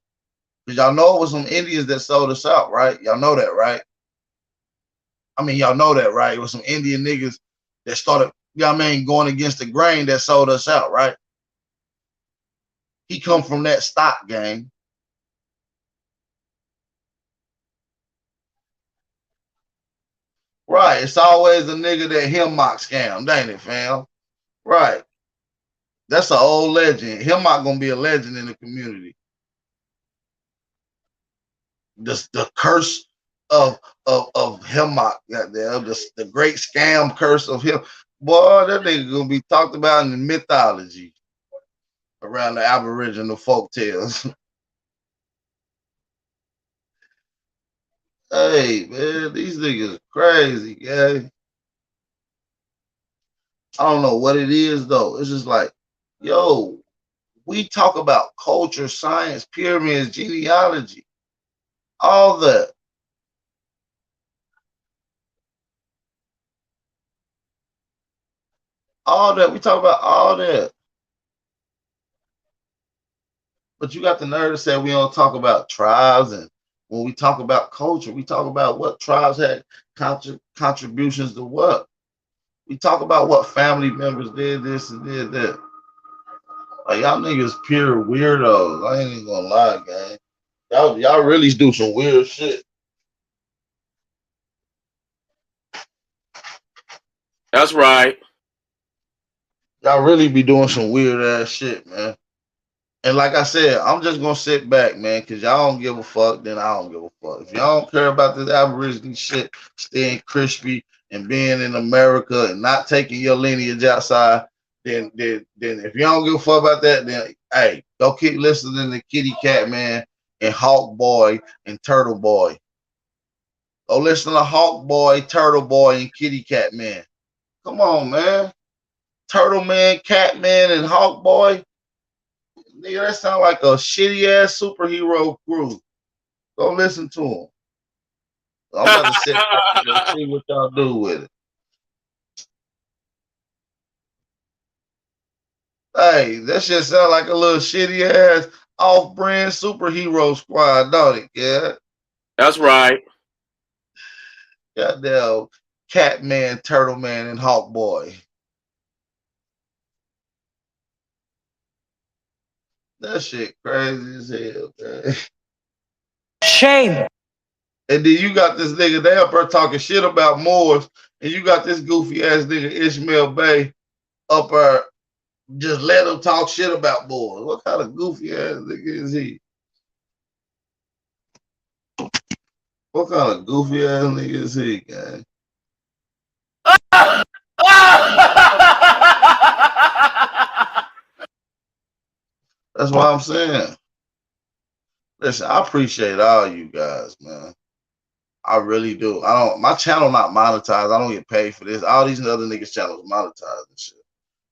Speaker 2: Cause y'all know it was some Indians that sold us out, right? Y'all know that, right? I mean, y'all know that, right? It was some Indian niggas that started, you know what I mean, going against the grain that sold us out, right? He come from that stock, gang. Right. It's always a nigga that him mock scam, ain't it, fam? Right. That's an old legend. Him not gonna be a legend in the community. The curse of Hemlock, goddamn, the great scam curse of him. Boy, that nigga gonna be talked about in the mythology around the Aboriginal folk tales. Hey man, these niggas crazy, yeah. I don't know what it is though. It's just like, yo, we talk about culture, science, pyramids, genealogy, all that. All that. We talk about all that. But you got the nerve to say we don't talk about tribes, and when we talk about culture, we talk about what tribes had contributions to what. We talk about what family members did this and did that. Like y'all niggas pure weirdos. I ain't even gonna lie, gang. Y'all really do some weird shit.
Speaker 1: That's right.
Speaker 2: Y'all really be doing some weird ass shit, man. And like I said, I'm just gonna sit back, man, because y'all don't give a fuck, then I don't give a fuck. If y'all don't care about this Aborigine shit, staying crispy and being in America and not taking your lineage outside, then if you don't give a fuck about that, then hey, go keep listening to Kitty Cat Man and Hawk Boy and Turtle Boy. Go listen to Hawk Boy, Turtle Boy, and Kitty Cat Man. Come on, man. Turtle Man, Cat Man, and Hawk Boy. Nigga, that sound like a shitty ass superhero crew. Go listen to them. I'm about to sit back and see what y'all do with it. Hey, that shit sound like a little shitty ass off-brand superhero squad, don't it? Yeah.
Speaker 1: That's right.
Speaker 2: Goddamn Catman, Turtle Man, and Hawk Boy. That shit crazy as hell, man.
Speaker 3: Shame.
Speaker 2: And then you got this nigga they up there talking shit about Moors, and you got this goofy ass nigga Ishmael Bay up there just let him talk shit about Moors. What kind of goofy ass nigga is he? What kind of goofy ass nigga is he, gang? That's what I'm saying. Listen, I appreciate all you guys, man. I really do. I don't. My channel not monetized. I don't get paid for this. All these other niggas' channels monetized and shit.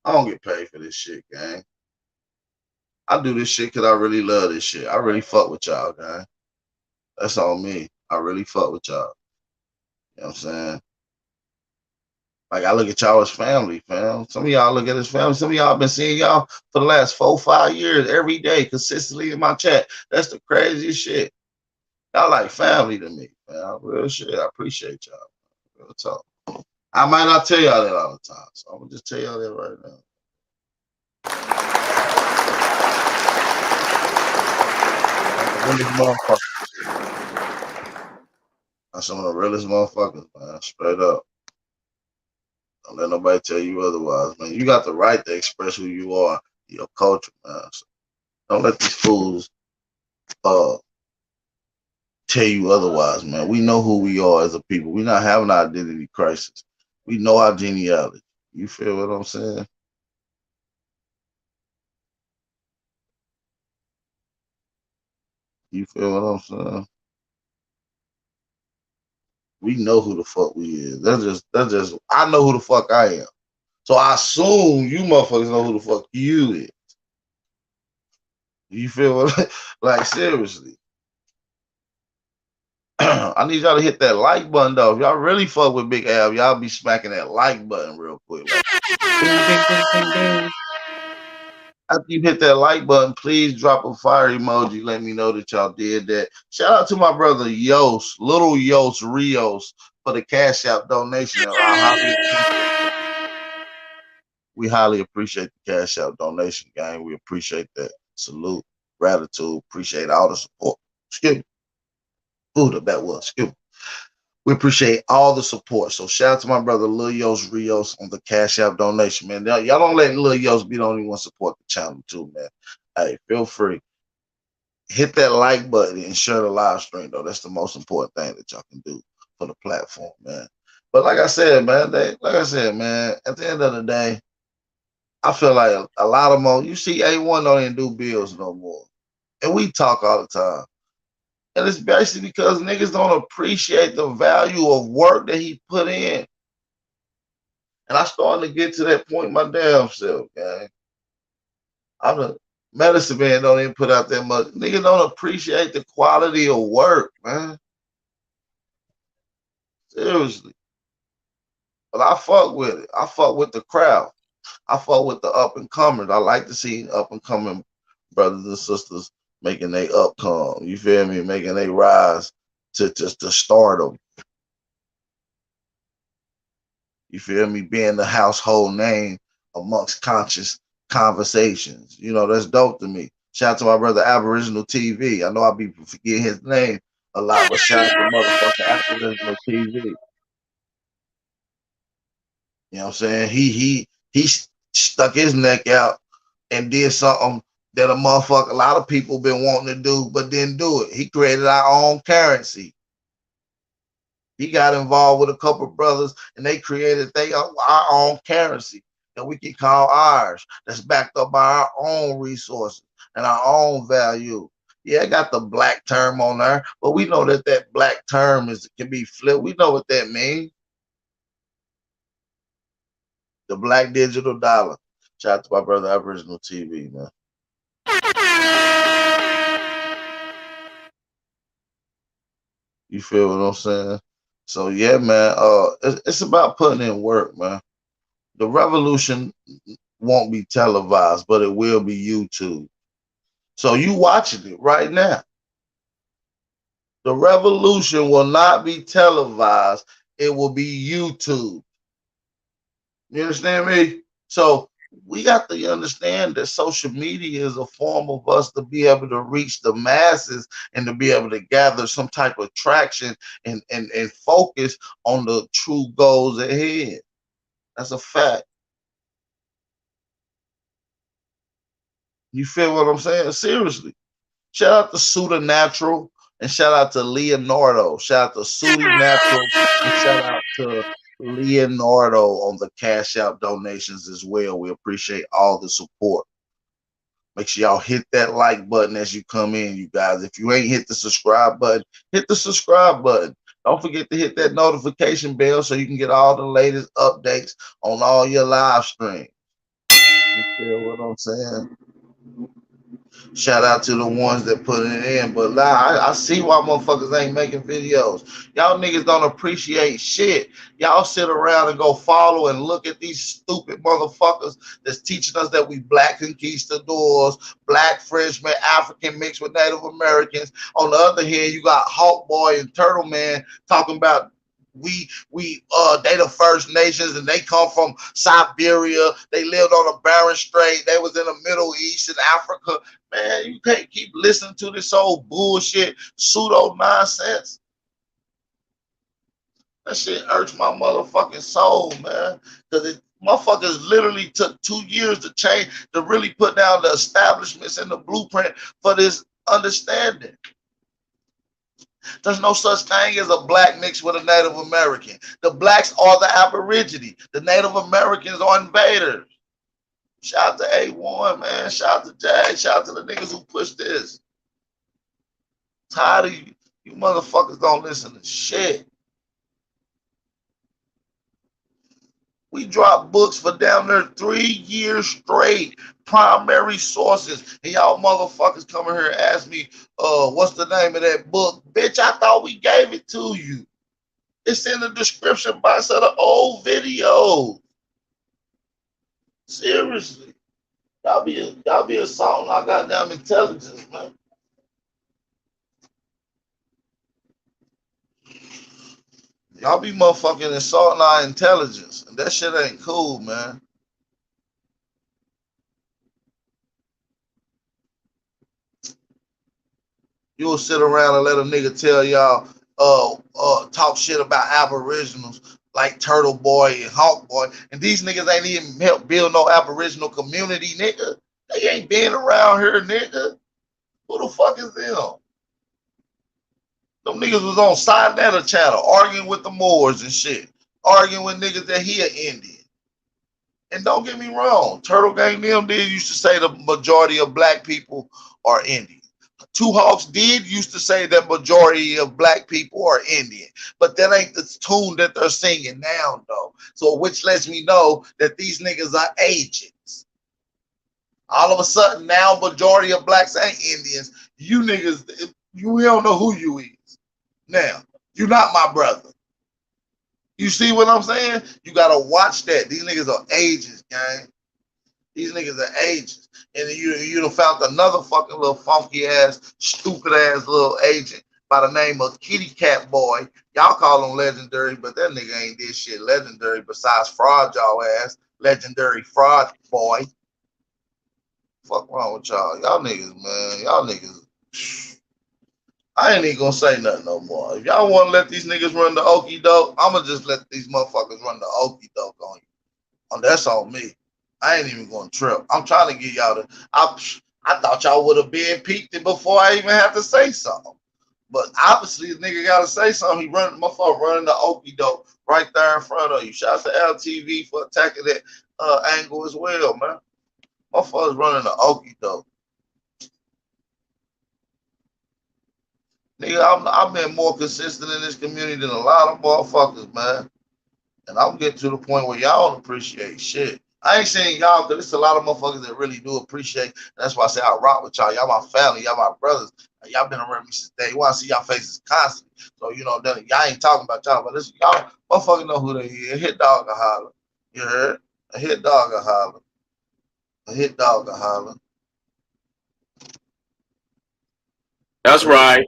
Speaker 2: I don't get paid for this shit, gang. I do this shit because I really love this shit. I really fuck with y'all, gang. That's on me. I really fuck with y'all. You know what I'm saying? Like I look at y'all as family, fam. Some of y'all look at as family. Some of y'all been seeing y'all for the last 4, 5 years every day, consistently in my chat. That's the craziest shit. Y'all like family to me, man. Real shit. I appreciate y'all. Real talk. I might not tell y'all that all the time, so I'm gonna just tell y'all that right now. That's some of the realest motherfuckers, man. Straight up. Don't let nobody tell you otherwise, man. You got the right to express who you are, your culture, man. So don't let these fools uh tell you otherwise, man. We know who we are as a people. We're not having an identity crisis. We know our genealogy. You feel what I'm saying? You feel what I'm saying? We know who the fuck we is. That's just I know who the fuck I am. So I assume you motherfuckers know who the fuck you is. You feel what like seriously. I need y'all to hit that like button though. If y'all really fuck with Big Al, y'all be smacking that like button real quick. Like ding ding ding ding ding. After you hit that like button, please drop a fire emoji. Let me know that y'all did that. Shout out to my brother Yos, little Yos Rios, for the cash out donation. I highly appreciate that. We highly appreciate the cash out donation, gang. We appreciate that. Salute, gratitude, appreciate all the support. Excuse me. Who that was? Excuse me. We appreciate all the support. So shout out to my brother Lil Yos Rios on the Cash App donation, man. Y'all don't let Lil Yos be the only one support the channel too, man. Hey, feel free. Hit that like button and share the live stream, though. That's the most important thing that y'all can do for the platform, man. But like I said, man, at the end of the day, I feel like a lot of more. You see, A1 don't even do bills no more, and we talk all the time. And it's basically because niggas don't appreciate the value of work that he put in. And I starting to get to that point my damn self, gang. I'm a medicine man don't even put out that much. Niggas don't appreciate the quality of work, man. Seriously. But I fuck with it. I fuck with the crowd. I fuck with the up and comers. I like to see up and coming brothers and sisters making they upcome. You feel me? Making they rise to stardom. You feel me? Being the household name amongst conscious conversations. You know, that's dope to me. Shout out to my brother Aboriginal TV. I know I be forgetting his name a lot, but shout out to motherfucking Aboriginal TV. You know what I'm saying? He stuck his neck out and did something that a lot of people been wanting to do, but didn't do it. He created our own currency. He got involved with a couple of brothers and they created our own currency that we can call ours. That's backed up by our own resources and our own value. Yeah, I got the black term on there, but we know that that black term can be flipped. We know what that means. The black digital dollar. Shout out to my brother Aboriginal TV, man. You feel what I'm saying? So yeah, man. It's about putting in work, man. The revolution won't be televised, but it will be YouTube. So you watching it right now. The revolution will not be televised. It will be YouTube. You understand me? So we got to understand that social media is a form of us to be able to reach the masses and to be able to gather some type of traction and focus on the true goals ahead. That's a fact. You feel what I'm saying? Seriously. Shout out to Suda Natural and shout out to Leonardo. Shout out to Sudi Natural and shout out to Leonardo on the Cash Out donations as well. We appreciate all the support. Make sure y'all hit that like button as you come in, you guys. If you ain't hit the subscribe button, hit the subscribe button. Don't forget to hit that notification bell so you can get all the latest updates on all your live streams. You feel what I'm saying? Shout out to the ones that put it in. But I see why motherfuckers ain't making videos. Y'all niggas don't appreciate shit. Y'all sit around and go follow and look at these stupid motherfuckers that's teaching us that we black conquistadors, black Frenchmen, African mixed with Native Americans. On the other hand, you got Hawk Boy and Turtle Man talking about they the First Nations and they come from Siberia. They lived on a barren strait. They was in the Middle East and Africa. Man, you can't keep listening to this old bullshit, pseudo nonsense. That shit hurts my motherfucking soul, man. Because it motherfuckers literally took 2 years to change, to really put down the establishments and the blueprint for this understanding. There's no such thing as a black mixed with a Native American. The blacks are the Aborigine. The Native Americans are invaders. Shout out to A1, man. Shout out to Jag. Shout out to the niggas who push this. Tired of you. You motherfuckers don't listen to shit. We dropped books for down there 3 years straight, primary sources, and y'all motherfuckers coming here and ask me, what's the name of that book? Bitch, I thought we gave it to you. It's in the description box of the old video. Seriously, y'all be assaulting our goddamn intelligence, man. Y'all be motherfucking insulting our intelligence, and that shit ain't cool, man. You'll sit around and let a nigga tell y'all, talk shit about Aboriginals like Turtle Boy and Hawk Boy, and these niggas ain't even help build no Aboriginal community, nigga. They ain't been around here, nigga. Who the fuck is them? Them niggas was on Sinetta channel arguing with the Moors and shit, arguing with niggas that he an Indian. And don't get me wrong, Turtle Gang them did used to say the majority of black people are Indian. Two Hawks did used to say that majority of black people are Indian, but that ain't the tune that they're singing now, though. So, which lets me know that these niggas are agents. All of a sudden, now majority of blacks ain't Indians. You niggas, we don't know who you is. Now, you're not my brother. You see what I'm saying? You gotta watch that. These niggas are agents, gang. These niggas are agents. And you done found another fucking little funky ass, stupid ass little agent by the name of Kitty Cat Boy. Y'all call him legendary, but that nigga ain't did shit legendary besides fraud y'all ass. Legendary fraud boy. Fuck wrong with y'all. Y'all niggas, man. Y'all niggas. I ain't even gonna say nothing no more. If y'all wanna let these niggas run the okie doke, I'ma just let these motherfuckers run the okie doke on you. And that's on me. I ain't even gonna trip. I'm trying to get y'all to. I thought y'all would have been peaked it before I even have to say something. But obviously, the nigga gotta say something. He running, motherfucker, running the okie doke right there in front of you. Shout out to LTV for attacking that angle as well, man. Motherfuckers running the okie doke. Nigga, I've been more consistent in this community than a lot of motherfuckers, man. And I'm getting to the point where y'all don't appreciate shit. I ain't saying y'all, because there's a lot of motherfuckers that really do appreciate. And that's why I say I rock with y'all. Y'all my family. Y'all my brothers. Y'all been around me since day one. I see y'all faces constantly. So, you know, y'all ain't talking about y'all, but listen, y'all motherfuckers know who they is. A hit dog a holler. You heard? A hit dog a holler. A hit dog a holler.
Speaker 4: That's right.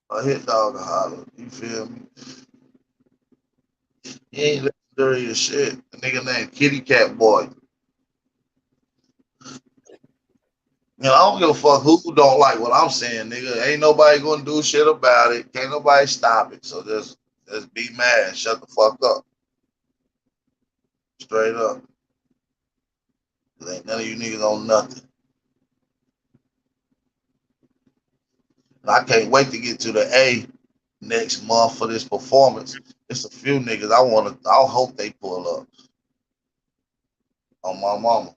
Speaker 2: A hit dog a holler. You feel me? He ain't legendary as shit. A nigga named Kitty Cat Boy. You know, I don't give a fuck who don't like what I'm saying, nigga. Ain't nobody gonna do shit about it. Can't nobody stop it. So just be mad. Shut the fuck up. Straight up. Ain't none of you niggas on nothing. And I can't wait to get to the A next month for this performance. It's a few niggas I hope they pull up. On my mama.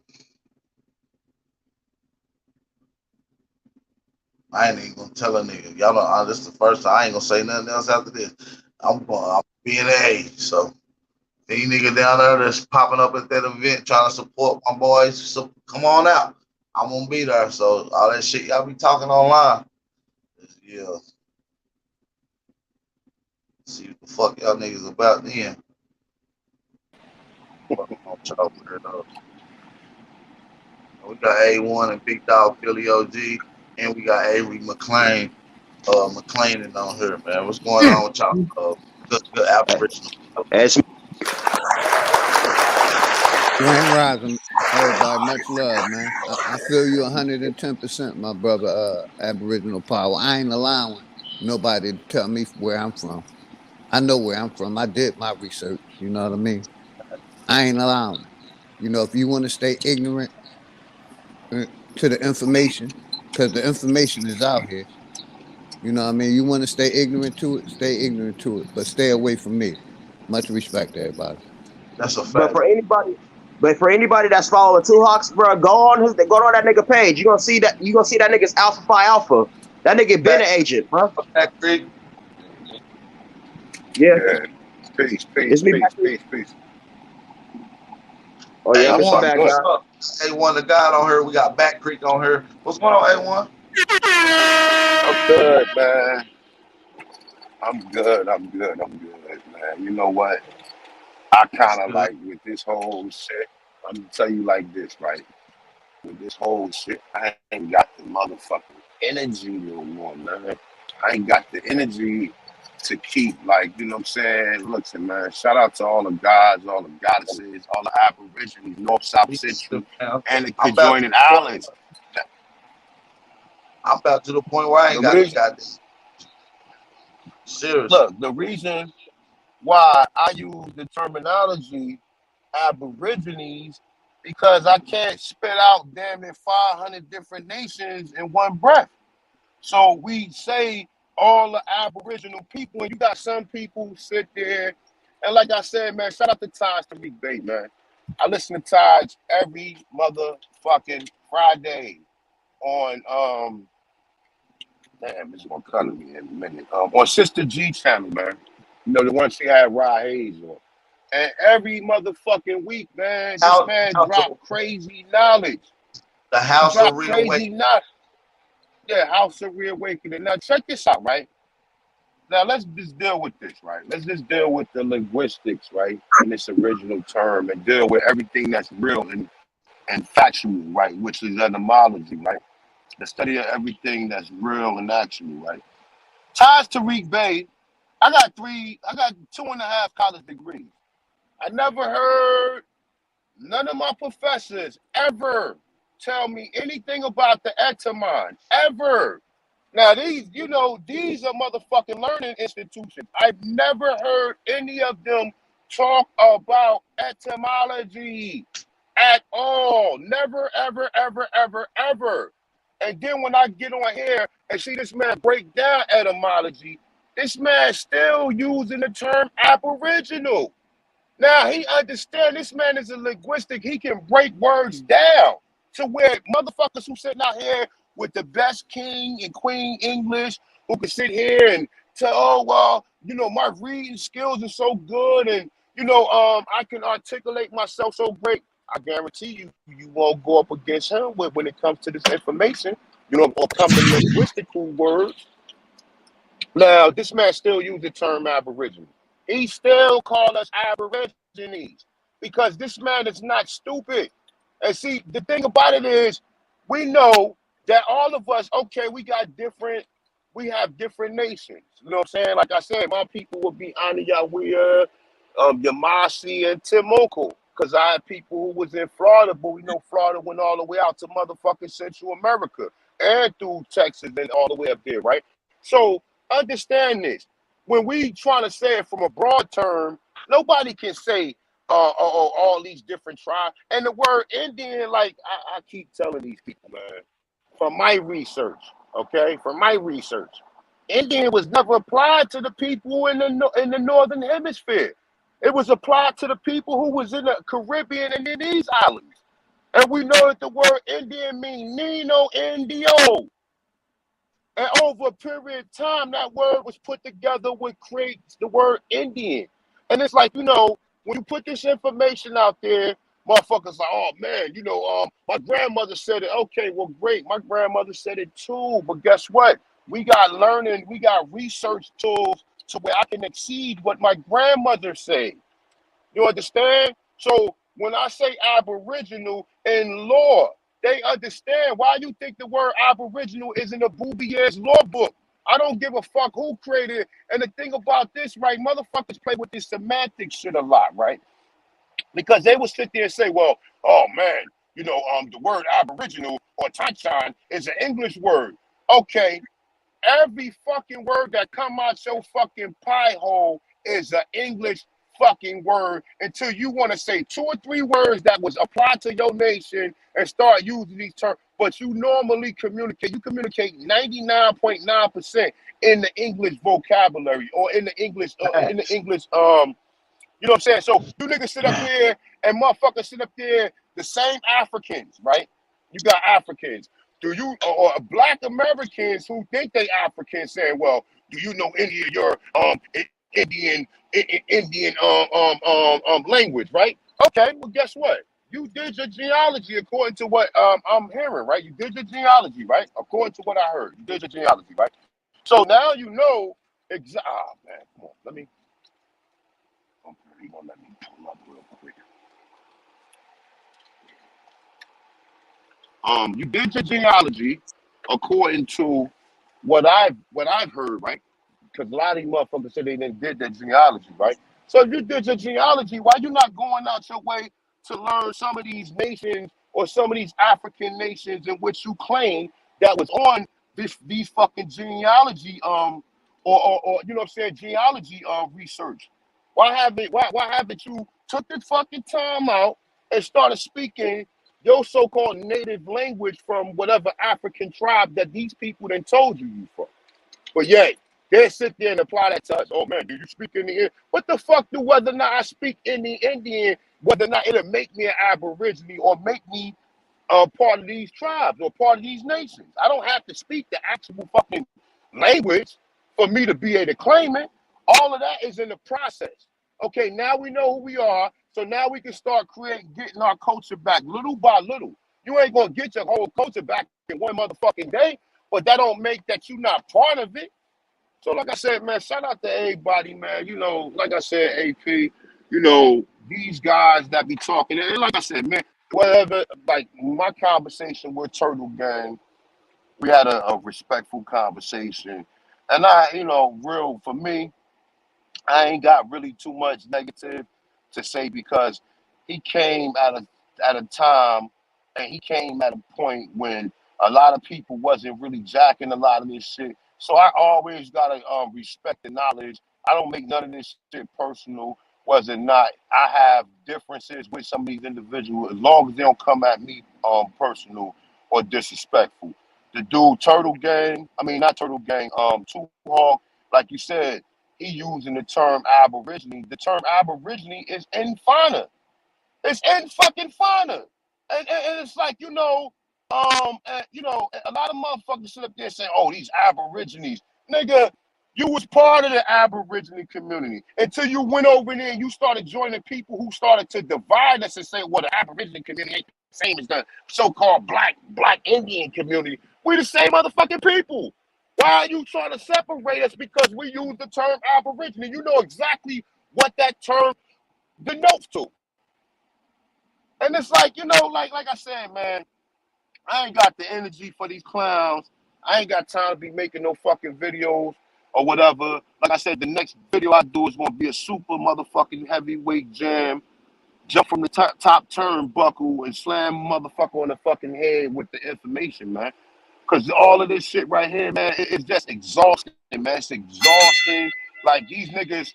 Speaker 2: I ain't even gonna tell a nigga. Y'all know this is the first time. I ain't gonna say nothing else after this. I'm being A. So any nigga down there that's popping up at that event trying to support my boys, so come on out. I'm gonna be there. So all that shit y'all be talking online. Yeah. See what the fuck y'all niggas about then. We got A1 and Big Dog Philly OG, and we got Avery McLean, McLean on here, man. What's going on with y'all? Good Aboriginal.
Speaker 4: As
Speaker 5: Grand Rising, everybody. Much love, man. I feel you 110%, my brother. Aboriginal power. I ain't allowing nobody to tell me where I'm from. I know where I'm from. I did my research. You know what I mean? I ain't allowing it. You know, if you want to stay ignorant to the information, because the information is out here, You know what I mean? You want to stay ignorant to it, stay ignorant to it, but stay away from me. Much respect to everybody.
Speaker 2: That's a
Speaker 1: But
Speaker 2: fact.
Speaker 1: for anybody, that's following Two Hawks, bro, go on that nigga page. You gonna see that nigga's Alpha Phi Alpha. That nigga been an agent, bro.
Speaker 2: Back Creek.
Speaker 1: Yeah,
Speaker 6: Yeah. Peace,
Speaker 1: it's
Speaker 6: peace,
Speaker 1: me
Speaker 6: peace,
Speaker 1: back here.
Speaker 6: peace, peace.
Speaker 1: Oh yeah, I missed the
Speaker 2: A1,
Speaker 1: bad
Speaker 2: what's
Speaker 1: guy.
Speaker 2: up? A1 the God on here. We got Back Creek on here. What's going on, A1?
Speaker 6: I'm good, man. I'm good. I'm good. I'm good, man. You know what? I
Speaker 2: That's
Speaker 6: kind of
Speaker 2: good.
Speaker 6: like with this whole shit. I'm gonna tell you like this, right? With this whole shit, I ain't got the motherfucking energy no more, man. I ain't got the energy to keep, like, you know what I'm saying? Listen, man, shout out to all the gods, all the goddesses, all the aborigines, North, South,
Speaker 2: Peace,
Speaker 6: Central,
Speaker 2: man.
Speaker 6: and the
Speaker 2: I'm about to
Speaker 6: conjoining
Speaker 2: the point.
Speaker 6: islands.
Speaker 2: I'm about to the point where I
Speaker 6: The
Speaker 2: ain't got the
Speaker 6: reason,
Speaker 2: goddamn. Seriously.
Speaker 6: look, the reason why I use the terminology aborigines because I can't spit out damn near 500 different nations in one breath. So we say all the Aboriginal people, and you got some people who sit there, and like I said, man, shout out to Taj Tariq Bey, man. I listen to Taj every motherfucking Friday on damn, it's gonna come to me in a minute. On Sister G channel, man. You know the one she had Rod Hayes on. And every motherfucking week, man, this
Speaker 2: House,
Speaker 6: man
Speaker 2: house of,
Speaker 6: dropped crazy knowledge.
Speaker 2: the
Speaker 6: He
Speaker 2: House of
Speaker 6: dropped
Speaker 2: Reawakening.
Speaker 6: crazy knowledge. Yeah, House of Reawakening. Now check this out, right? Now let's just deal with this, right? Let's just deal with the linguistics, right, in this original term, and deal with everything that's real and factual, right, which is etymology, right? The study of everything that's real and actual, right? Taj Tariq Bey, I got 2.5 college degrees. I never heard none of my professors ever tell me anything about the etymon, ever. Now these are motherfucking learning institutions. I've never heard any of them talk about etymology at all. Never, ever, ever, ever, ever. And then when I get on here and see this man break down etymology, this man still using the term aboriginal. Now he understand this man is a linguistic. He can break words down to where motherfuckers who sitting out here with the best king and queen English who can sit here and tell, oh well, my reading skills are so good, and I can articulate myself so great. I guarantee you won't go up against him when it comes to this information, or come to linguistical words. Now, this man still use the term aboriginal. He still call us aborigines because this man is not stupid. And see, the thing about it is, we know that all of us, okay, we have different nations. You know what I'm saying? Like I said, my people would be Aniyahuia, Yamasi, and Timoko. Because I had people who was in Florida, but we know Florida went all the way out to motherfucking Central America and through Texas and all the way up there, right? So understand this. When we trying to say it from a broad term, nobody can say all these different tribes. And the word Indian, like I keep telling these people, man, from my research, okay, from my research, Indian was never applied to the people in the northern hemisphere. It was applied to the people who was in the Caribbean and in these islands. And we know that the word Indian means Nino Indio. And over a period of time, that word was put together with creates the word Indian. And it's like, when you put this information out there, motherfuckers like, oh man, my grandmother said it. Okay, well, great. My grandmother said it too. But guess what? We got research tools to where I can exceed what my grandmother said. You understand? So when I say aboriginal in law, they understand why you think the word aboriginal is in the Bouvier's law book. I don't give a fuck who created it. And the thing about this, right, motherfuckers play with this semantic shit a lot, right? Because they will sit there and say, well, oh man, the word aboriginal or Tanchan is an English word. Okay, every fucking word that come out your fucking pie hole is an English fucking word until you want to say 2 or 3 words that was applied to your nation and start using these terms. but you normally communicate. You communicate 99.9% in the English vocabulary or in the English you know what I'm saying? So you niggas sit up here and motherfuckers sit up there, the same Africans, right? You got Africans. Do you or black Americans who think they Africans saying, well, do you know any of your Indian language, right? Okay, well guess what? You did your genealogy according to what I'm hearing, right? You did your genealogy, right? According to what I heard. You did your genealogy, right? So now you know exactly. Ah, man, come on, let me. Okay, he gonna let me pull up real quick. You did your genealogy according to what I've heard, right? Because a lot of these motherfuckers said they didn't did their genealogy, right? So if you did your genealogy, why you not going out your way to learn some of these nations or some of these African nations in which you claim that was on these fucking genealogy or you know what I'm saying, genealogy research? Why haven't you took the fucking time out and started speaking your so-called native language from whatever African tribe that these people then told you from? But yeah, they sit there and apply that to us. Oh man, do you speak Indian? What the fuck do whether or not I speak Indian, whether or not it'll make me an Aborigine or make me part of these tribes or part of these nations? I don't have to speak the actual fucking language for me to be able to claim it. All of that is in the process. Okay, now we know who we are, so now we can start getting our culture back little by little. You ain't gonna get your whole culture back in one motherfucking day, but that don't make that you not part of it. So like I said, man, shout out to everybody, man. You know, like I said, AP, you know, these guys that be talking, and like I said, man, whatever, like my conversation with Turtle Gang, we had a respectful conversation. And you know, real for me, I ain't got really too much negative to say because he came at a time and he came at a point when a lot of people wasn't really jacking a lot of this shit. So I always gotta respect the knowledge. I don't make none of this shit personal. Was it not? I have differences with some of these individuals as long as they don't come at me personal or disrespectful. The dude Turtle Gang, I mean not Turtle Gang, Two Hawk, like you said, he using the term Aborigine. The term Aborigine is infana. It's in fucking fana. And it's like, you know, a lot of motherfuckers sit up there and say, oh, these Aborigines. Nigga, you was part of the Aboriginal community until you went over there and you started joining people who started to divide us and say, well, the Aboriginal community ain't the same as the so-called black Indian community. We the same motherfucking people. Why are you trying to separate us because we use the term Aboriginal? You know exactly what that term denotes to. And it's like, you know, like I said, man, I ain't got the energy for these clowns. I ain't got time to be making no fucking videos or whatever. Like I said, the next video I do is gonna be a super motherfucking heavyweight jam. Jump from the top turnbuckle and slam motherfucker on the fucking head with the information, man. Cause all of this shit right here, man, it's just exhausting, man. It's exhausting. Like these niggas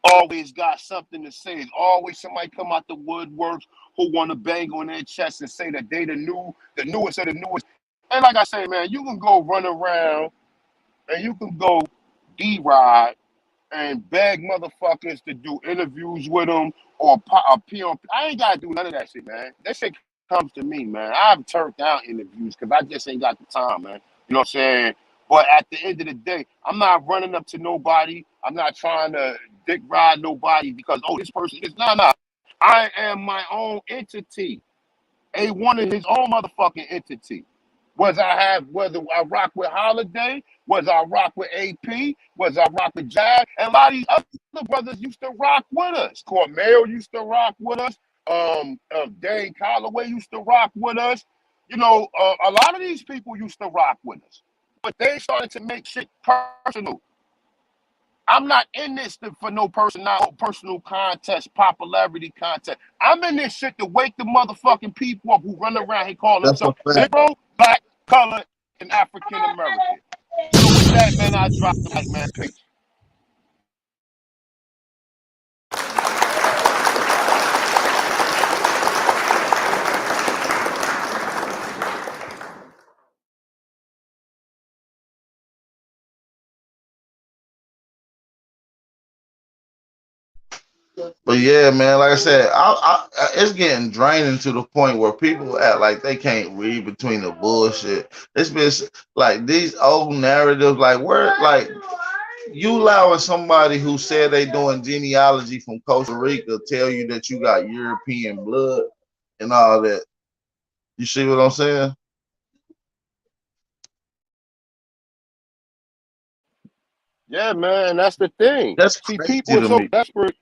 Speaker 6: always got something to say. There's always somebody come out the woodworks who want to bang on their chest and say that they the newest of the newest. And like I say, man, you can go run around and you can go D-ride and beg motherfuckers to do interviews with them or pee on. I ain't gotta do none of that shit, man. That shit comes to me, man. I've turned down interviews because I just ain't got the time, man. You know what I'm saying? But at the end of the day, I'm not running up to nobody. I'm not trying to dick ride nobody because, oh, this person is nah. I am my own entity. A1 is his own motherfucking entity. Whether I rock with Holiday, whether I rock with AP, whether I rock with Jag, and a lot of these other brothers used to rock with us. Cormel used to rock with us. Dane Calloway used to rock with us. You know, a lot of these people used to rock with us, but they started to make shit personal. I'm not in this for no personal contest, popularity contest. I'm in this shit to wake the motherfucking people up who run around here calling
Speaker 2: That's a
Speaker 6: themselves
Speaker 2: fact.
Speaker 6: Negro, Black, Colored, and African American. So with that, man, I drop the mic, man. Peace.
Speaker 2: But yeah, man, like I said, it's getting draining to the point where people act like they can't read between the bullshit. It's been like these old narratives, like where, like you allowing somebody who said they doing genealogy from Costa Rica tell you that you got European blood and all that. You see what I'm saying?
Speaker 6: Yeah, man, that's the thing.
Speaker 2: That's
Speaker 6: See,
Speaker 2: crazy
Speaker 6: people are
Speaker 2: to
Speaker 6: so
Speaker 2: me.
Speaker 6: desperate.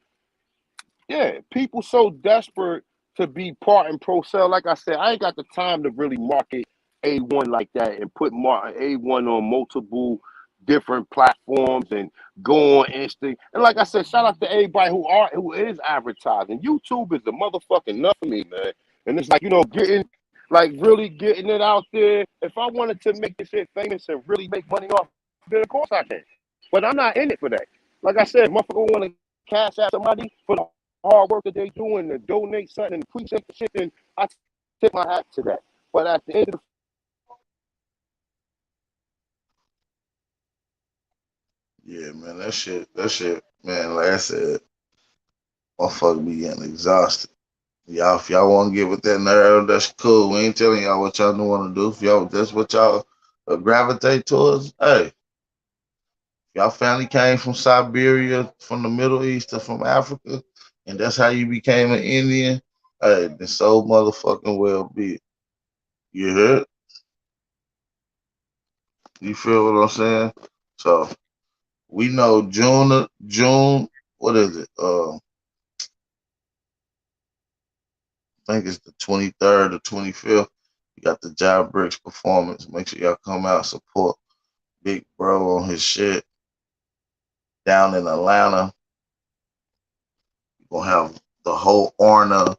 Speaker 6: Yeah, people so desperate to be part and pro sale. Like I said, I ain't got the time to really market A1 like that and put A1 on multiple different platforms and go on Insta. And like I said, shout out to everybody who is advertising. YouTube is the motherfucking nut for me, man. And it's like, getting like really getting it out there. If I wanted to make this shit famous and really make money off it, of course I can. But I'm not in it for that. Like I said, motherfucker want to cash out somebody for the hard work that they doing to donate something and appreciate the shit, and I tip my hat to that. But at the end of the
Speaker 2: Yeah, man, that shit, man. Like I said, motherfucker be getting exhausted. Y'all, if y'all want to get with that narrative, that's cool. We ain't telling y'all what y'all don't want to do. If y'all, that's what y'all gravitate towards. Hey, if y'all family came from Siberia, from the Middle East, or from Africa, and that's how you became an Indian. Hey, then so motherfucking well be. You heard? You feel what I'm saying? So we know June. What is it? I think it's the 23rd or 25th. You got the Job Bricks performance. Make sure y'all come out support Big Bro on his shit down in Atlanta. You're gonna have the whole Orna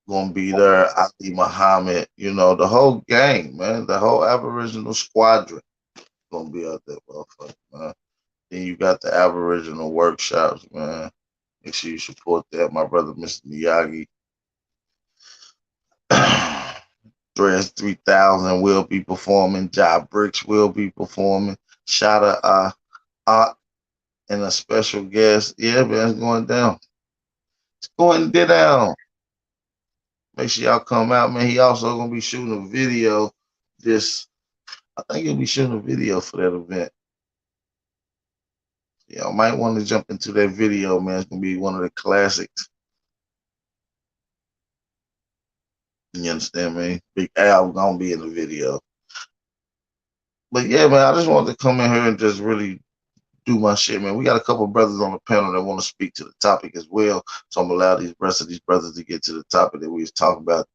Speaker 2: gonna be there, Ali Muhammad, the whole gang, man, the whole Aboriginal squadron gonna be out there, motherfucker, man. Then you got the Aboriginal workshops, man. Make sure you support that. My brother, Mr. Miyagi. Dress 3000 will be performing. Job Bricks will be performing. Shada and a special guest. Yeah, man, it's going down. It's going down. Make sure y'all come out, man. He also gonna be shooting a video. I think he'll be shooting a video for that event. Y'all might want to jump into that video, man. It's gonna be one of the classics. You understand me? Big Al gonna be in the video. But yeah, man, I just wanted to come in here and just really do my shit, man. We got a couple brothers on the panel that want to speak to the topic as well. So I'm gonna allow these rest of these brothers to get to the topic that we was talking about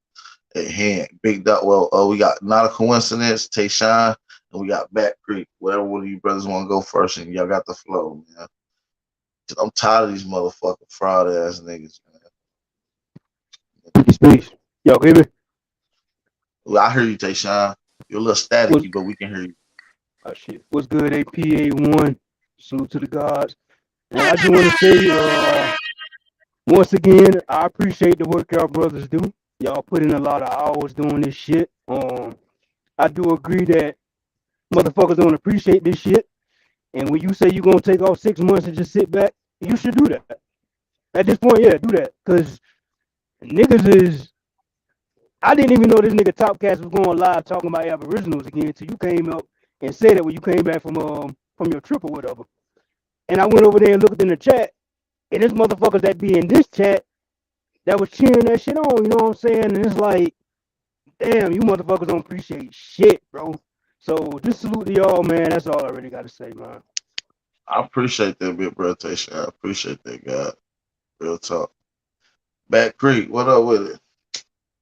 Speaker 2: at hand. Big Dot. Well, we got Not a Coincidence, Tayshawn, and we got Back Creek. Whatever one of you brothers want to go first, and y'all got the flow, man. I'm tired of these motherfucking fraud ass niggas,
Speaker 3: Peace, peace. Yo, hear me?
Speaker 2: Well, I hear you, Tayshawn. You're a little
Speaker 3: What's,
Speaker 2: staticky, but we can hear you.
Speaker 3: shit. What's good, APA1? Salute to the gods. And I just want to say, once again, I appreciate the work y'all brothers do. Y'all put in a lot of hours doing this shit. I do agree that motherfuckers don't appreciate this shit. And when you say you're gonna take off 6 months and just sit back, you should do that. At this point, yeah, do that. Cause niggas is I didn't even know this nigga Topcast was going live talking about Aboriginals again until you came up and said it when you came back from your trip or whatever. And I went over there and looked in the chat, and there's motherfuckers that be in this chat that was cheering that shit on, you know what I'm saying? And it's like, damn, you motherfuckers don't appreciate shit, bro. So just salute to y'all, man. That's all I really gotta say, man.
Speaker 2: I appreciate that bit, bro, Tayshawn. I appreciate that, God. Real talk. Back Creek, what up with it?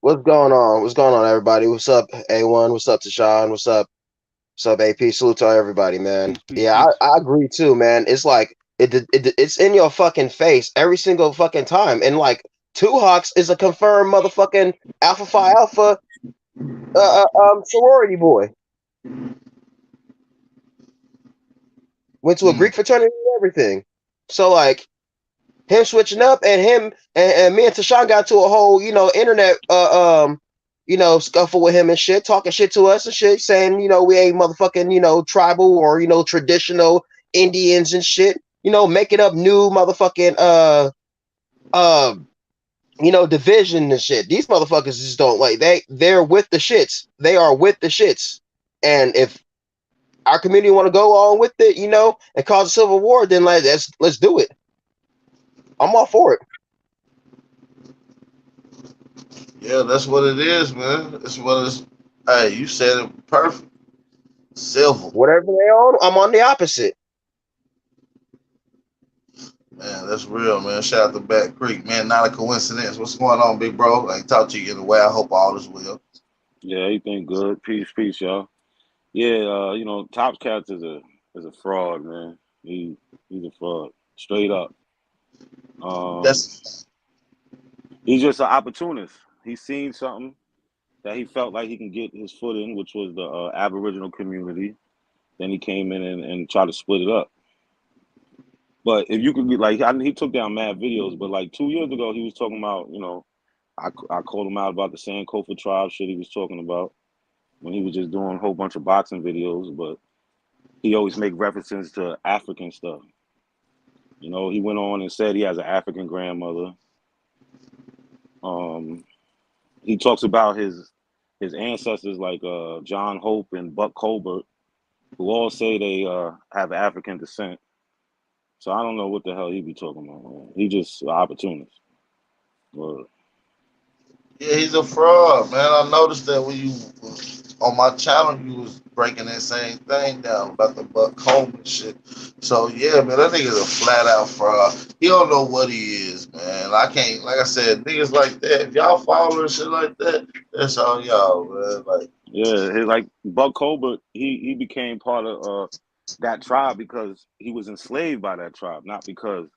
Speaker 7: What's going on? What's going on, everybody? What's up, A1? What's up, Tashawn? What's up? What's up, AP? Salute to everybody, man.
Speaker 3: Peace, peace,
Speaker 7: Yeah,
Speaker 3: peace.
Speaker 7: I agree too, man. It's like it's in your fucking face every single fucking time. And like Two Hawks is a confirmed motherfucking Alpha Phi Alpha sorority boy. Went to a Greek fraternity and everything. So like him switching up and him and me and Tashawn got to a whole, internet scuffle with him and shit, talking shit to us and shit, saying, we ain't motherfucking, tribal or, traditional Indians and shit, making up new motherfucking division and shit. These motherfuckers just don't like they're with the shits. They are with the shits. And if our community want to go on with it, and cause a civil war, then let's do it. I'm all for it.
Speaker 2: Yeah, that's what it is, man. That's what it's. Hey, you said it perfect. Civil.
Speaker 7: Whatever they own, I'm on the opposite.
Speaker 2: Man, that's real, man. Shout out to Back Creek, man. Not a coincidence. What's going on, big bro? I ain't talked to you in a while. I hope all is well.
Speaker 8: Yeah, everything good. Peace, y'all. Yeah, Top Cats is a fraud, man. He's a fraud, straight up. Um,
Speaker 2: That's
Speaker 8: he's just an opportunist. He's seen something that he felt like he can get his foot in, which was the Aboriginal community. Then he came in and tried to split it up. But if you could be like, he took down mad videos, but like 2 years ago, he was talking about, I called him out about the Sankofa tribe shit he was talking about when he was just doing a whole bunch of boxing videos, but he always make references to African stuff. He went on and said he has an African grandmother. Um, he talks about his ancestors like John Hope and Buck Colbert, who all say they have African descent. So I don't know what the hell he be talking about, man. He just an opportunist. Word.
Speaker 2: Yeah, he's a fraud, man. I noticed that when you on my channel, you was breaking that same thing down about the Buck Coleman shit. So yeah, man, that nigga's a flat out fraud. He don't know what he is, man. I can't, like I said, niggas like that. If y'all following shit like that, that's on y'all, man. Like,
Speaker 8: Yeah, like Buck Colbert, he became part of that tribe because he was enslaved by that tribe, not because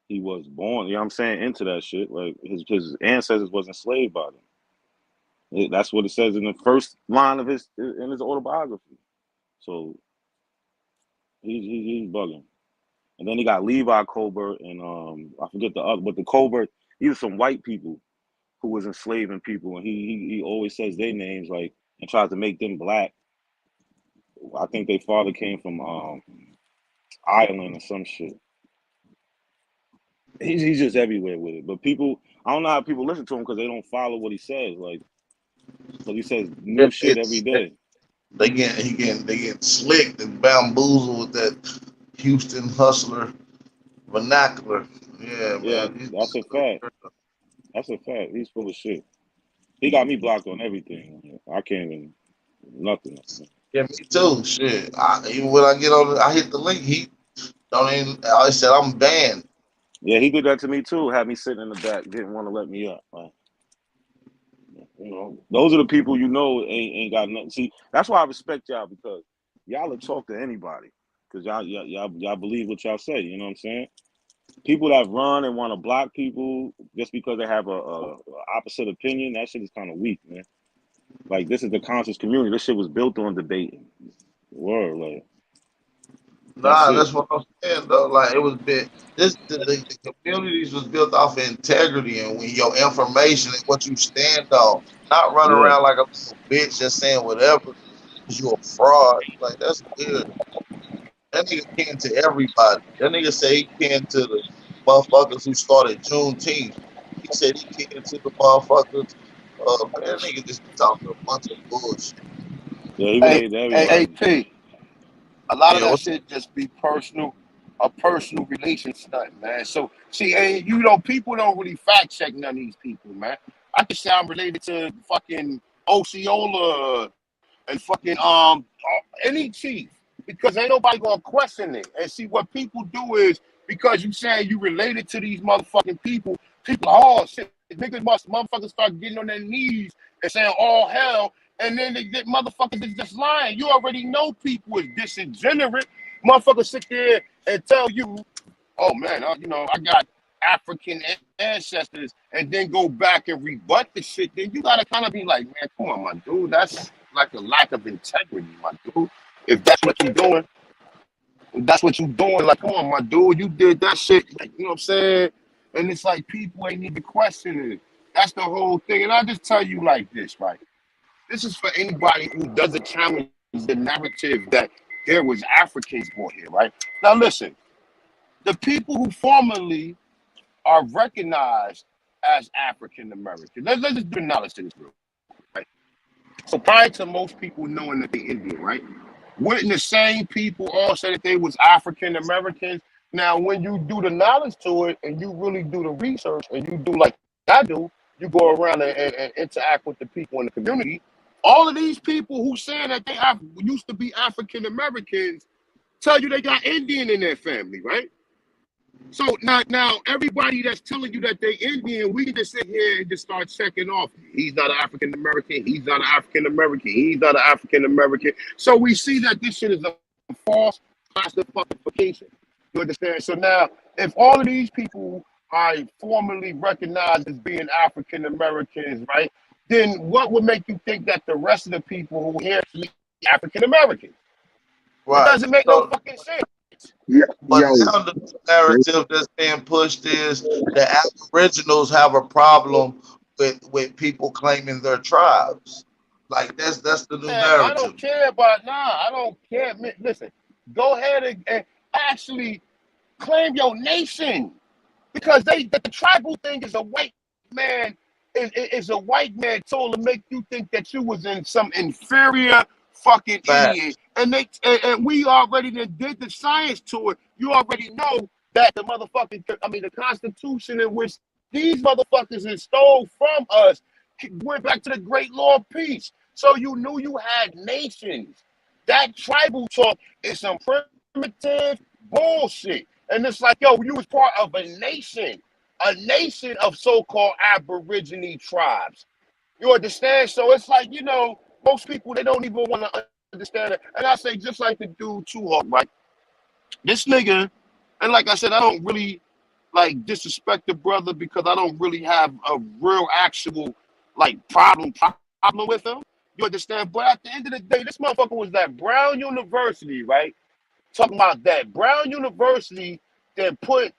Speaker 8: he was born. You know what I'm saying? Into that shit. Like his ancestors was enslaved by them. That's what it says in the first line of his autobiography. So he's bugging. And then he got Levi Colbert and I forget the other, but the Colbert, these are some white people who was enslaving people, and he always says their names like and tries to make them black. I think their father came from Ireland or some shit. He's just everywhere with it. But people, I don't know how people listen to him because they don't follow what he says. Like, because he says new shit every
Speaker 2: it's
Speaker 8: day.
Speaker 2: they get slicked and bamboozled with that Houston hustler vernacular. Yeah,
Speaker 8: Yeah,
Speaker 2: man.
Speaker 8: that's a fact. That's a fact. He's full of shit. He got me blocked on everything. I can't even nothing.
Speaker 2: Yeah, me too. Shit. Even when I get on, I hit the link. He don't even. I said I'm banned.
Speaker 8: Yeah, he did that to me too. Had me sitting in the back, didn't want to let me up. Like, those are the people ain't got nothing. See, that's why I respect y'all because y'all will talk to anybody because y'all believe what y'all say. You know what I'm saying? People that run and want to block people just because they have a opposite opinion, that shit is kind of weak, man. Like this is the conscious community. This shit was built on debating. Word, like that's
Speaker 2: Nah,
Speaker 8: it.
Speaker 2: that's what I'm saying though. Like it was been the communities was built off of integrity and when your information and what you stand on, not running
Speaker 8: Yeah,
Speaker 2: around like a little bitch just saying whatever because you a fraud. Like that's weird. That nigga can to everybody. That nigga say he can to the motherfuckers who started Juneteenth. He said he can to the motherfuckers. Man, that nigga just be talking a bunch of bullshit.
Speaker 8: yeah. He
Speaker 6: Hey,
Speaker 8: related to
Speaker 6: hey,
Speaker 8: everybody.
Speaker 6: AP. A lot of
Speaker 2: Yeah,
Speaker 6: that
Speaker 2: what's
Speaker 6: shit just be a personal relation stunt, man. So see, and people don't really fact check none of these people, man. I can say I'm related to fucking Osceola and fucking any chief because ain't nobody gonna question it. And see what people do is because you saying you related to these motherfucking people, oh shit, niggas motherfuckers start getting on their knees and saying all hell, and then they get motherfuckers is just lying. You already know people is disingenerate. Motherfuckers sit there and tell you, oh man, I got African ancestors, and then go back and rebut the shit. Then you gotta kind of be like, man, come on, my dude, that's like a lack of integrity, my dude. If that's what you're doing, like, come on, my dude, you did that shit, like, you know what I'm saying? And it's like people ain't even questioning it. That's the whole thing. And I just tell you like this, right? This is for anybody who doesn't challenge the narrative that there was Africans born here, right? Now listen, the people who formerly are recognized as African American. Let's just do analysis to this real quick, right? So prior to most people knowing that they Indian, right? Wouldn't the same people all say that they was African Americans? Now, when you do the knowledge to it and you really do the research and you do like I do, you go around and interact with the people in the community. All of these people who saying that they used to be African Americans tell you they got Indian in their family, right? So now everybody that's telling you that they Indian, we can just sit here and just start checking off. He's not an African American. He's not an African American. He's not an African American. So we see that this shit is a false classification. You understand? So now, if all of these people are formally recognized as being African Americans, right? Then what would make you think that the rest of the people who here are African Americans? It
Speaker 2: Right.
Speaker 6: doesn't make no fucking sense.
Speaker 1: Yeah,
Speaker 2: But
Speaker 1: yo,
Speaker 2: now the narrative that's being pushed is the Aboriginals have a problem with people claiming their tribes. Like that's the new
Speaker 6: Man, I
Speaker 2: narrative.
Speaker 6: don't care about I don't care. Listen, go ahead and actually claim your nation because the tribal thing is a white man is a white man told to make you think that you was in some inferior fucking
Speaker 2: Fact.
Speaker 6: idiot, and we already did the science to it. You already know that the motherfucking the Constitution in which these motherfuckers installed from us went back to the Great Law of Peace. So you knew you had nations. That tribal talk is some primitive bullshit. And it's like, yo, you was part of a nation of so-called Aborigine tribes. You understand? So it's like, most people, they don't even want to understand it. And I say, just like the dude Too Hawk, right? This nigga, and like I said, I don't really like disrespect the brother because I don't really have a real actual like problem with him. You understand? But at the end of the day, this motherfucker was at Brown University, right? Talking about that Brown University that put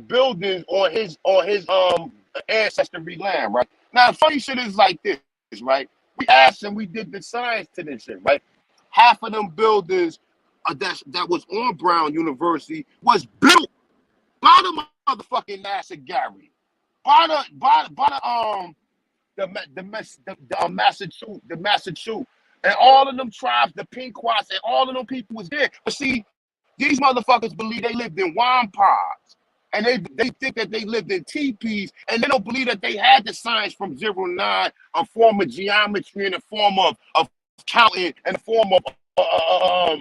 Speaker 6: buildings on his ancestry land, right? Now, funny shit is like this, right? We asked and we did the science to this shit, right? Half of them buildings that was on Brown University was built by the motherfucking NASA Gary, by the Massachusetts, and all of them tribes, the Pequots, and all of them people was there. But see, these motherfuckers believe they lived in wampas, and they think that they lived in teepees, and they don't believe that they had the science from 09, a form of geometry, and a form of counting, and a form of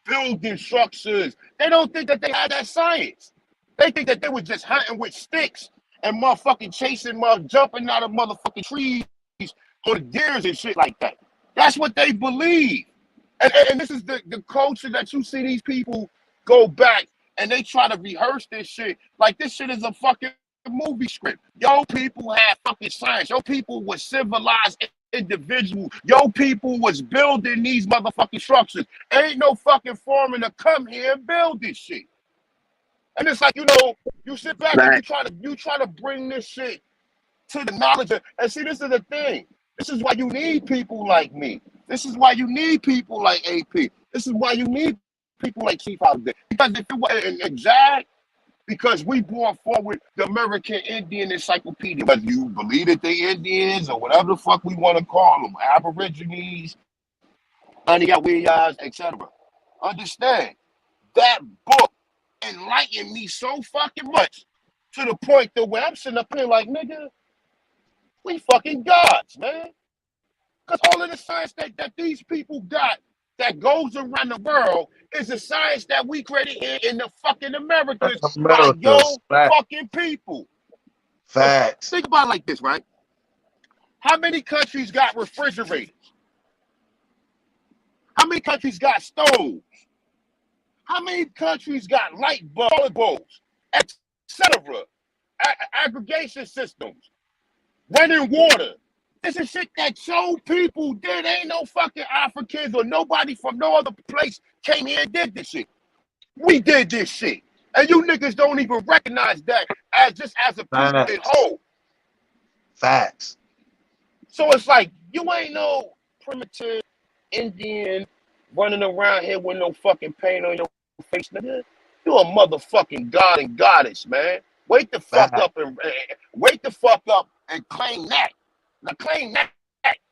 Speaker 6: building structures. They don't think that they had that science. They think that they was just hunting with sticks and motherfucking chasing, jumping out of motherfucking trees on the deers and shit like that. That's what they believe. And this is the culture that you see these people go back and they try to rehearse this shit. Like this shit is a fucking movie script. Yo, people had fucking science. Yo, people was civilized individuals. Yo, people was building these motherfucking structures. Ain't no fucking foreigner to come here and build this shit. And it's like, you sit back and you try to bring this shit to the knowledge of, and see, this is the thing. This is why you need people like me. This is why you need people like AP. This is why you need people like Chief out there. Because if it was and Jag, because we brought forward the American Indian Encyclopedia, whether you believe that they Indians or whatever the fuck we want to call them, Aborigines, Aniawiyas, etc. Understand, that book enlightened me so fucking much to the point that where I'm sitting up here like, nigga, we fucking gods, man. Because all of the science that these people got that goes around the world is the science that we created here in the fucking Americas by your fucking people.
Speaker 2: Facts.
Speaker 6: Think about it like this, right? How many countries got refrigerators? How many countries got stoves? How many countries got light bulbs, etc.? Aggregation systems, running water. This is shit that your people did. Ain't no fucking Africans or nobody from no other place came here and did this shit. We did this shit. And you niggas don't even recognize that as a people in whole.
Speaker 2: Facts.
Speaker 6: So it's like, you ain't no primitive Indian running around here with no fucking paint on your face, nigga. You a motherfucking god and goddess, man. Wake the fuck
Speaker 2: Fact.
Speaker 6: up and wake the fuck up and claim that. Now claim that.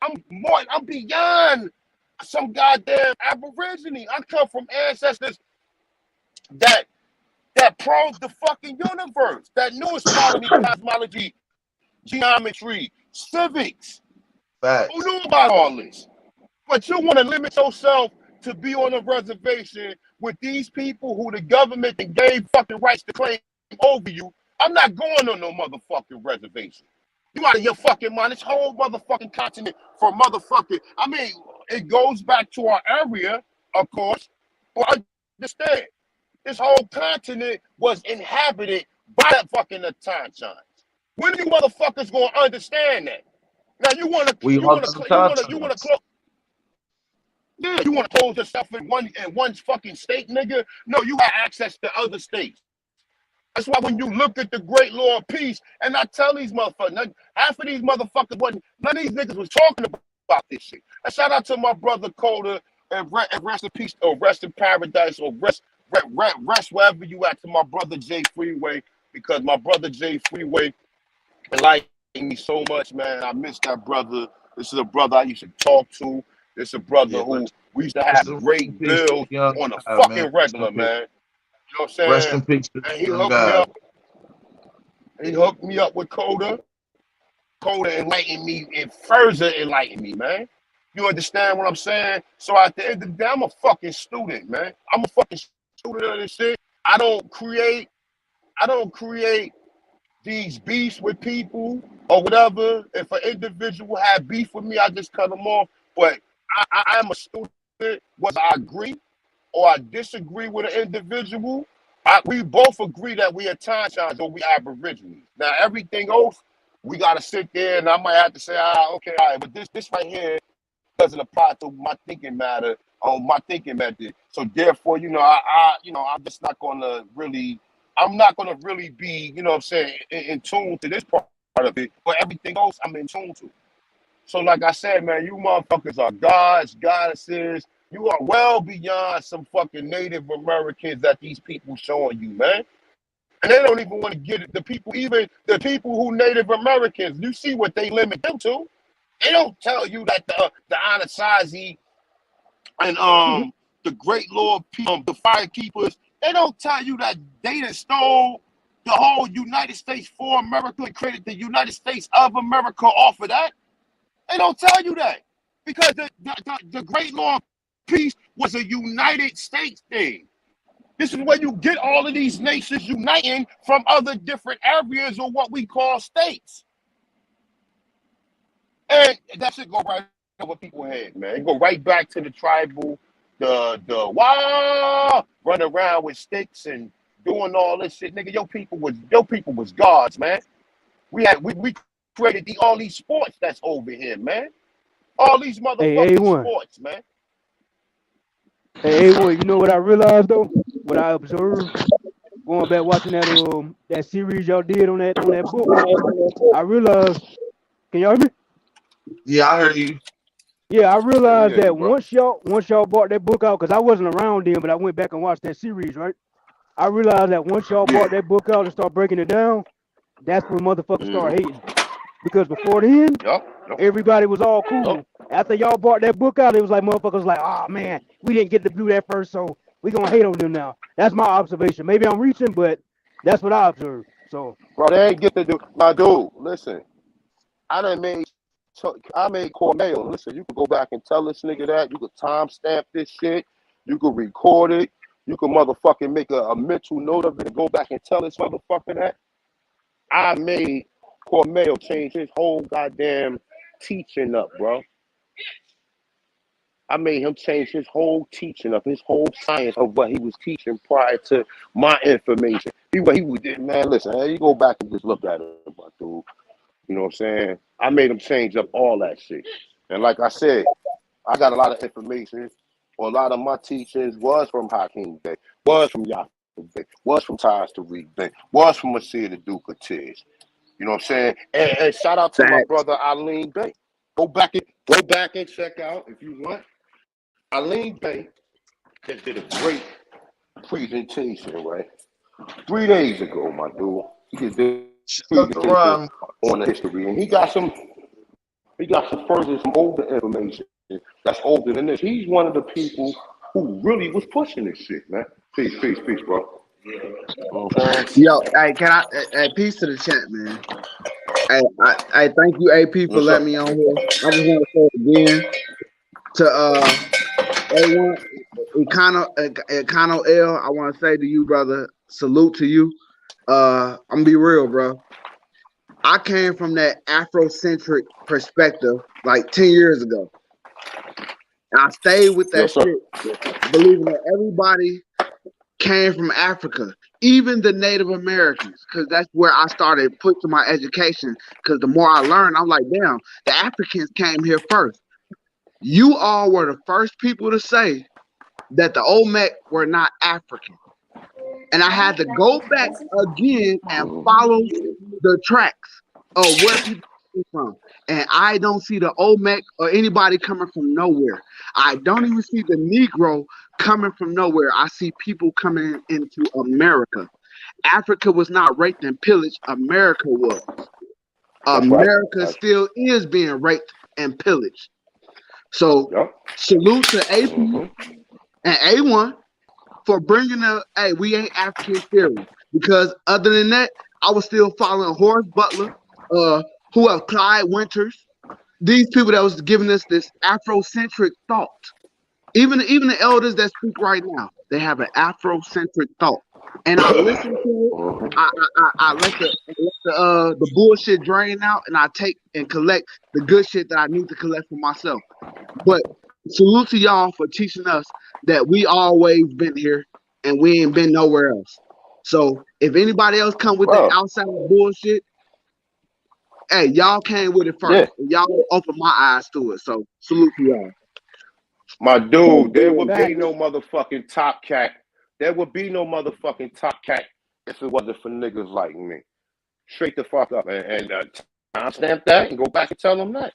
Speaker 6: I'm beyond some goddamn Aborigine. I come from ancestors that probed the fucking universe, that knew astronomy, cosmology, geometry, civics.
Speaker 2: Facts.
Speaker 6: Who knew about all this? But you want to limit yourself to be on a reservation with these people who the government gave fucking rights to claim over you. I'm not going on no motherfucking reservation. You out of your fucking mind. This whole motherfucking continent for motherfucking. I mean, it goes back to our area, of course. But understand, this whole continent was inhabited by that fucking Atachans. When are you motherfuckers gonna understand that? Now you wanna
Speaker 2: We all the continents.
Speaker 6: close. Yeah, you wanna close yourself in one fucking state, nigga? No, you have access to other states. That's why when you look at the Great Law of Peace, and I tell these motherfuckers, half of these motherfuckers wasn't, none of these niggas was talking about this shit. And shout out to my brother Coda, and rest in peace, or rest in paradise, or rest wherever you at, to my brother Jay Freeway, because my brother Jay Freeway enlightened me so much, man. I miss that brother. This is a brother I used to talk to. This is a brother who we used to have great bills on a fucking regular, man. You know what I'm
Speaker 2: Rest
Speaker 6: saying?
Speaker 2: in peace to
Speaker 6: And
Speaker 2: the
Speaker 6: he
Speaker 2: young
Speaker 6: hooked me
Speaker 2: guy.
Speaker 6: up. He hooked me up with Coda. Coda enlightened me and further enlightened me, man. You understand what I'm saying? So at the end of the day, I'm a fucking student, man. I'm a fucking student of this shit. I don't create these beefs with people or whatever. If an individual had beef with me, I just cut them off. But I am a student, whether I agree or I disagree with an individual. We both agree that we are Tanchans or we Aborigines. Now everything else, we gotta sit there and I might have to say, okay, all right, but this right here doesn't apply to my thinking matter or my thinking method. So therefore, I'm just not gonna really, I'm not gonna really be, you know what I'm saying, in tune to this part of it, but everything else I'm in tune to. So like I said, man, you motherfuckers are gods, goddesses. You are well beyond some fucking Native Americans that these people showing you, man. And they don't even want to get it. Even the people who Native Americans, you see what they limit them to. They don't tell you that the Anasazi and the Great Lord, the Fire Keepers, they don't tell you that they done stole the whole United States for America and created the United States of America off of that. They don't tell you that because the Great Law of Peace was a United States thing. This is where you get all of these nations uniting from other different areas or what we call states. And that should go right over people's head, man. It go right back to the tribal, the run around with sticks and doing all this shit. Nigga, your people was gods, man. We created all these sports that's over here, man. All these motherfucking sports, man.
Speaker 3: Hey, A1, you know what I realized though? What I observed going back watching that series y'all did on that book. I realized, can y'all hear me?
Speaker 2: Yeah, I heard you.
Speaker 3: Yeah, I realized that once y'all bought that book out, because I wasn't around then, but I went back and watched that series, right? I realized that once y'all bought that book out and start breaking it down, that's when motherfuckers start hating. Because before then, everybody was all cool. After y'all bought that book out, it was like motherfuckers like, oh man, we didn't get to do that first, so we gonna hate on them now. That's my observation. Maybe I'm reaching, but that's what I observed. So,
Speaker 6: bro, they ain't get to do. Now, dude, listen, I made Cornell. Listen, you can go back and tell this nigga that. You could timestamp this shit. You could record it. You could motherfucking make a mental note of it and go back and tell this motherfucker that. I made Cornell change his whole goddamn teaching up, bro. I made him change his whole teaching up, his whole science of what he was teaching prior to my information. He was, man, listen, you go back and just look at it, my dude. You know what I'm saying? I made him change up all that shit. And like I said, I got a lot of information, or a lot of my teachings was from Hakeem Bey, was from Yaakov Bey, was from Taj Tariq Bey, was from Masir the Duke of Tiz. You know what I'm saying? And shout out to my brother Aline Bey. Go back and check out if you want. Aline Bey did a great presentation, right? 3 days ago, my dude. is the
Speaker 2: Shout out to
Speaker 6: presentation
Speaker 2: Rhyme.
Speaker 6: on the history, and he got some further some older information that's older than this. He's one of the people who really was pushing this shit, man. Peace, bro. You know what I'm saying?
Speaker 9: Yo, hey, can I? Hey, peace to the chat, man. Hey, thank you, AP, for
Speaker 6: What's up?
Speaker 9: letting me on here. I just want to say again to A1 Econo L. I want to say to you, brother, salute to you. I'm gonna be real, bro. I came from that Afrocentric perspective like 10 years ago. And I stayed with that
Speaker 6: Yes, sir.
Speaker 9: shit, believing that everybody came from Africa, even the Native Americans, because that's where I started pushing my education. Because the more I learned, I'm like, damn, the Africans came here first. You all were the first people to say that the Olmec were not African. And I had to go back again and follow the tracks of where people came from. And I don't see the Olmec or anybody coming from nowhere. I don't even see the Negro coming from nowhere. I see people coming into America. Africa was not raped and pillaged. America was.
Speaker 6: That's right.
Speaker 9: America still is being raped and pillaged. So
Speaker 6: Yep.
Speaker 9: salute to AP and A1 for bringing the, hey, we ain't African theory. Because other than that, I was still following Horace Butler, who have Clyde Winters, these people that was giving us this Afrocentric thought. Even the elders that speak right now, they have an Afrocentric thought. And I listen to it. I let the bullshit drain out, and I take and collect the good shit that I need to collect for myself. But salute to y'all for teaching us that we always been here and we ain't been nowhere else. So if anybody else come with the outside bullshit, hey, y'all came with it first.
Speaker 6: Yeah.
Speaker 9: Y'all opened my eyes to it. So salute to y'all.
Speaker 6: My dude, there would be no motherfucking top cat. There would be no motherfucking top cat if it wasn't for niggas like me. Straight the fuck up and timestamp that and go back and tell them that.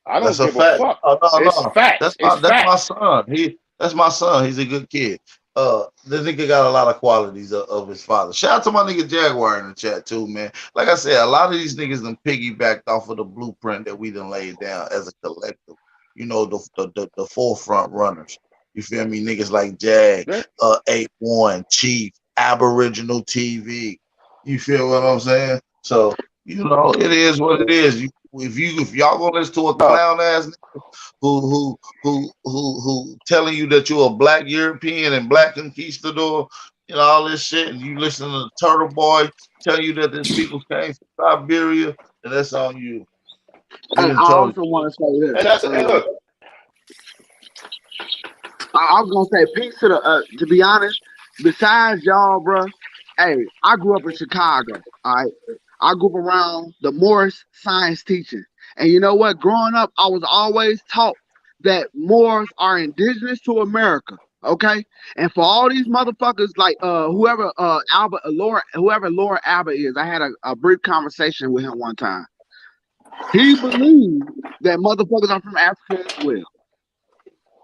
Speaker 6: I don't
Speaker 2: That's a
Speaker 6: give a
Speaker 2: fact.
Speaker 6: fuck.
Speaker 2: Oh,
Speaker 6: It's
Speaker 2: no.
Speaker 6: facts.
Speaker 2: That's my
Speaker 6: Facts.
Speaker 2: son. That's my son. He's a good kid. This nigga got a lot of qualities of his father. Shout out to my nigga Jaguar in the chat too, man. Like I said, a lot of these niggas done piggybacked off of the blueprint that we done laid down as a collective. You know, the forefront runners. You feel me? Niggas like Jag,
Speaker 6: Yeah.
Speaker 2: 8-1, Chief, Aboriginal TV. You feel what I'm saying? So, you know, it is what it is. If y'all gonna listen to a clown ass nigga who telling you that you're a black European and black conquistador and all this shit, and you listen to the Turtle Boy tell you that this people came from Siberia, and that's on you. We
Speaker 9: And
Speaker 2: done
Speaker 9: I
Speaker 2: told
Speaker 9: also
Speaker 2: you.
Speaker 9: want to say
Speaker 6: And
Speaker 9: this.
Speaker 6: that's and look.
Speaker 9: I was gonna say peace to the. To be honest, besides y'all, bro, hey, I grew up in Chicago. All right, I grew up around the Moors science teaching, and you know what? Growing up, I was always taught that Moors are indigenous to America. Okay, and for all these motherfuckers like whoever Albert Laura whoever Laura Albert is, I had a brief conversation with him one time. He believed that motherfuckers are from Africa as well.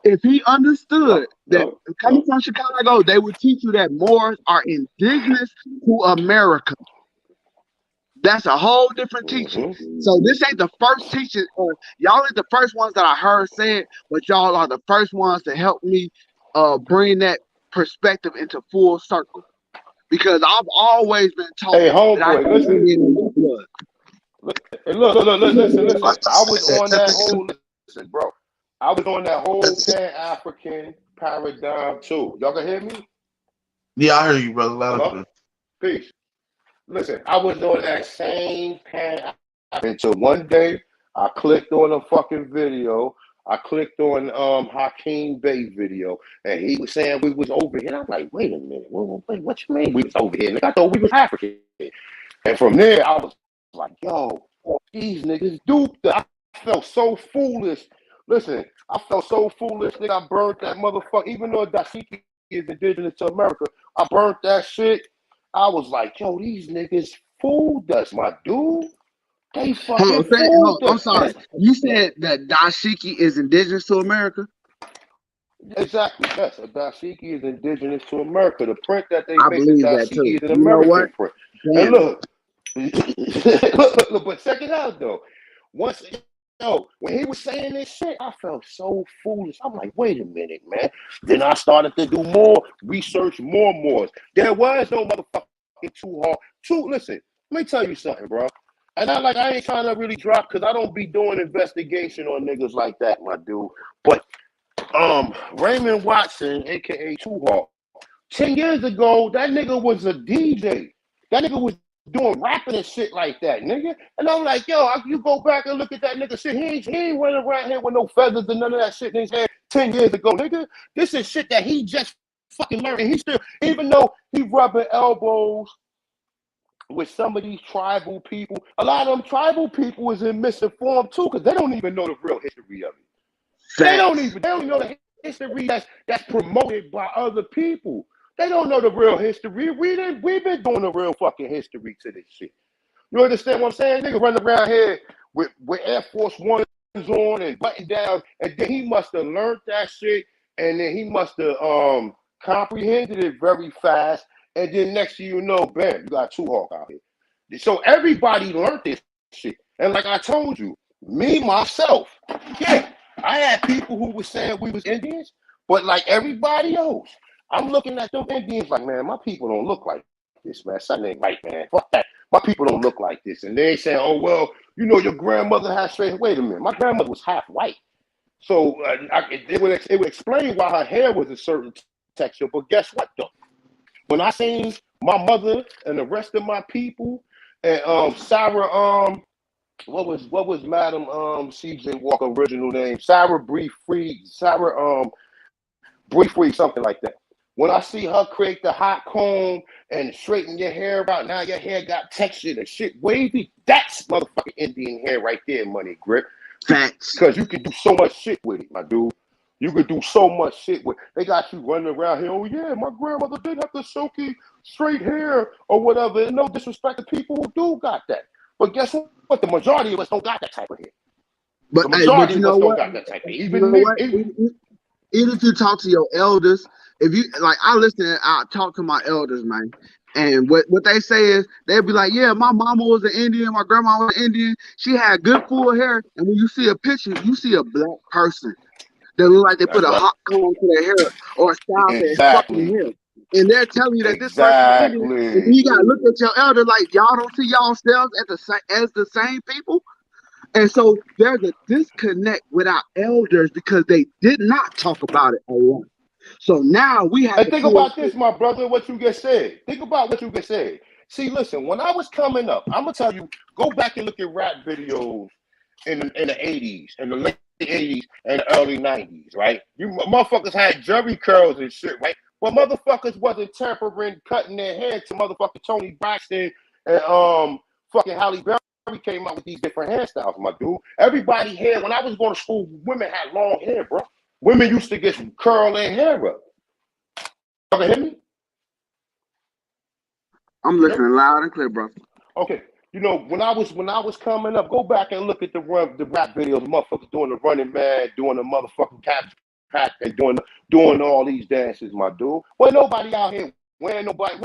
Speaker 9: If he understood that coming from Chicago, they would teach you that Moors are indigenous to America. That's a whole different teaching. So this ain't the first teaching. Y'all ain't the first ones that I heard say it, but y'all are the first ones to help me bring that perspective into full circle. Because I've always been taught
Speaker 6: Hey,
Speaker 9: that I
Speaker 6: homeboy,
Speaker 9: have
Speaker 6: listen.
Speaker 9: Indian in my blood.
Speaker 6: Listen.
Speaker 2: Like I
Speaker 6: I was
Speaker 2: said,
Speaker 6: on that whole bro. I was on that whole Pan-African paradigm too. Y'all can hear me?
Speaker 2: yeah, I hear you, brother. Loud and
Speaker 6: Hello?
Speaker 2: clear.
Speaker 6: Peace. Listen, I was on that same Pan-African until one day I clicked on a fucking video. I clicked on Hakeem Bey video, and he was saying we was over here. And I'm like, wait a minute, wait, what you mean we was over here? Nigga, I thought we was African. And from there, I was like, yo, these niggas duped. I felt so foolish. Listen, I felt so foolish, nigga. I burned that motherfucker. Even though dashiki is indigenous to America, I burnt that shit. I was like, yo, these niggas fooled us, my dude. They fucking fooled
Speaker 9: I'm
Speaker 6: us.
Speaker 9: sorry. You said that dashiki is indigenous to America?
Speaker 6: Exactly. Yes, a dashiki is indigenous to America. The print that they
Speaker 9: I
Speaker 6: make the
Speaker 9: believe that
Speaker 6: dashiki
Speaker 9: too.
Speaker 6: is an
Speaker 9: You know what?
Speaker 6: American print. And
Speaker 9: Damn.
Speaker 6: look, But check it out though. Once when he was saying this shit, I felt so foolish. I'm like, wait a minute, man. Then I started to do more research, more. There was no motherfucking too hard. Listen, let me tell you something, bro. And I ain't trying to really drop because I don't be doing investigation on niggas like that, my dude. But Raymond Watson, aka Two Hawk, 10 years ago, that nigga was a DJ. That nigga was doing rapping and shit like that, nigga. And I'm like, yo, you go back and look at that nigga shit. He ain't running around here with no feathers and none of that shit in his head 10 years ago, nigga. This is shit that he just fucking learned. And he still, even though he rubbing elbows with some of these tribal people, a lot of them tribal people is in misinformed too, because they don't even know the real history of it. They don't even know the history that's promoted by other people. They don't know the real history. We've been doing the real fucking history to this shit. You understand what I'm saying? Nigga running around here with Air Force Ones on and button down, and then he must have learned that shit, and then he must have comprehended it very fast, and then next thing you know, bam, you got Two Hawk out here. So everybody learned this shit. And like I told you, me, myself, yeah, I had people who were saying we was Indians, but like everybody else, I'm looking at them Indians like, man, my people don't look like this, man. Something ain't right, man. Fuck that. My people don't look like this. And they saying, oh, well, you know, your grandmother has straight. Wait a minute. My grandmother was half white. So it would explain why her hair was a certain texture. But guess what, though? When I seen my mother and the rest of my people and Sarah, what was Madam CJ Walker original name? Sarah Bree Free, something like that. When I see her create the hot comb and straighten your hair out, now your hair got texture and shit wavy. That's motherfucking Indian hair right there, Money Grip.
Speaker 9: Facts.
Speaker 6: Because you can do so much shit with it, my dude. You could do so much shit with. They got you running around here. Oh yeah, my grandmother did have the silky straight hair or whatever. And no disrespect to people who do got that. But guess what? The majority of us don't got that type of hair.
Speaker 9: But
Speaker 6: The majority
Speaker 9: you
Speaker 6: of
Speaker 9: know
Speaker 6: us don't
Speaker 9: what?
Speaker 6: got that type of hair.
Speaker 9: You
Speaker 6: Even
Speaker 9: know
Speaker 6: me.
Speaker 9: what? Even if you talk to your elders, if you like, I listen and I talk to my elders, man. And what they say is they'll be like, yeah, my mama was an Indian, my grandma was an Indian. She had good full hair, and when you see a picture, you see a black person that look like they put
Speaker 6: That's
Speaker 9: a
Speaker 6: right.
Speaker 9: hot comb to their hair or a style to their fucking
Speaker 6: Exactly.
Speaker 9: hair. And they're telling you that this person is Indian, and then
Speaker 6: Exactly.
Speaker 9: you gotta look at your elder like y'all don't see yourselves as the same people. And so there's a disconnect with our elders because they did not talk about it a lot. So now we have
Speaker 6: And
Speaker 9: to
Speaker 6: think
Speaker 9: pull.
Speaker 6: about this, my brother, what you just said. Think about what you just said. See, listen, when I was coming up, I'm going to tell you, go back and look at rap videos in the 80s, in the late 80s and the early 90s, right? You motherfuckers had jerry curls and shit, right? But motherfuckers wasn't tampering, cutting their hair to motherfucking Tony Braxton and fucking Halle Berry came out with these different hairstyles, my dude. Everybody hair, when I was going to school, women had long hair, bro. Women used to get some curl their hair up. You ever hear me?
Speaker 9: I'm
Speaker 6: Yep.
Speaker 9: listening loud and clear, bro.
Speaker 6: Okay. You know, when I was coming up, go back and look at the rap videos, motherfuckers doing the Running Man, doing the motherfucking Cap Pack, and doing all these dances, my dude. Well, nobody out here wearing nobody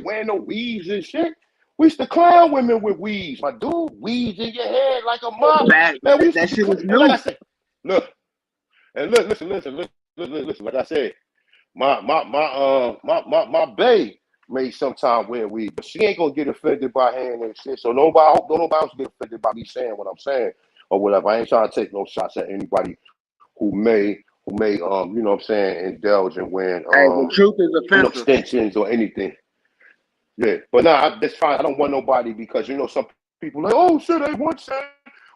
Speaker 6: wearing no weaves and shit. We used to clown women with weaves, my dude. Weaves in your head like a mop.
Speaker 9: Fact.
Speaker 6: Man, we used
Speaker 9: That
Speaker 6: to
Speaker 9: shit is
Speaker 6: and like I
Speaker 9: new.
Speaker 6: said, look, and look, listen, like I said, my bae may sometime wear weave, but she ain't gonna get offended by hearing and shit. So I hope nobody else get offended by me saying what I'm saying or whatever. I ain't trying to take no shots at anybody who may you know what I'm saying, indulge in wearing
Speaker 9: Hey, the truth is offensive.
Speaker 6: extensions or anything. Yeah, but nah, that's fine. I don't want nobody because you know some people like, oh shit, they once said,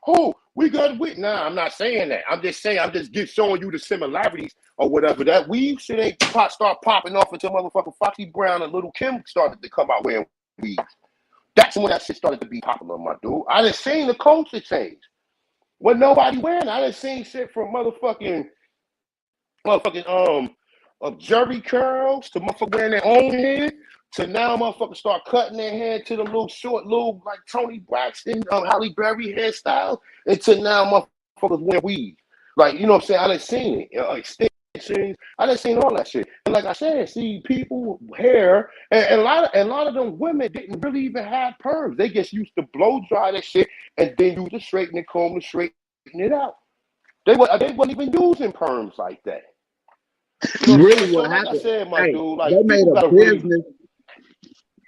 Speaker 6: oh, we got wit. Nah, I'm not saying that. I'm just saying, showing you the similarities or whatever. That weave shit ain't start popping off until motherfucking Foxy Brown and Little Kim started to come out wearing weaves. That's when that shit started to be popular, my dude. I done seen the culture change. When nobody wearing, I done seen shit from motherfucking jerry curls to motherfucker wearing their own hair to now motherfuckers start cutting their hair to the little short little like Tony Braxton, Halle Berry hairstyle, and to now motherfuckers wearing weave. Like, you know what I'm saying? I done seen it. Extensions. I done seen all that shit. like I said, see people hair, and a lot of them women didn't really even have perms. They just used to blow dry that shit and then use a straightening comb to straighten it out. They wasn't even using perms like that. You know what I'm
Speaker 9: Really,
Speaker 6: saying? So
Speaker 9: what
Speaker 6: like I
Speaker 9: happened?
Speaker 6: said, my
Speaker 9: Hey,
Speaker 6: dude,
Speaker 9: they
Speaker 6: like
Speaker 9: made
Speaker 6: people
Speaker 9: a
Speaker 6: gotta really
Speaker 9: business.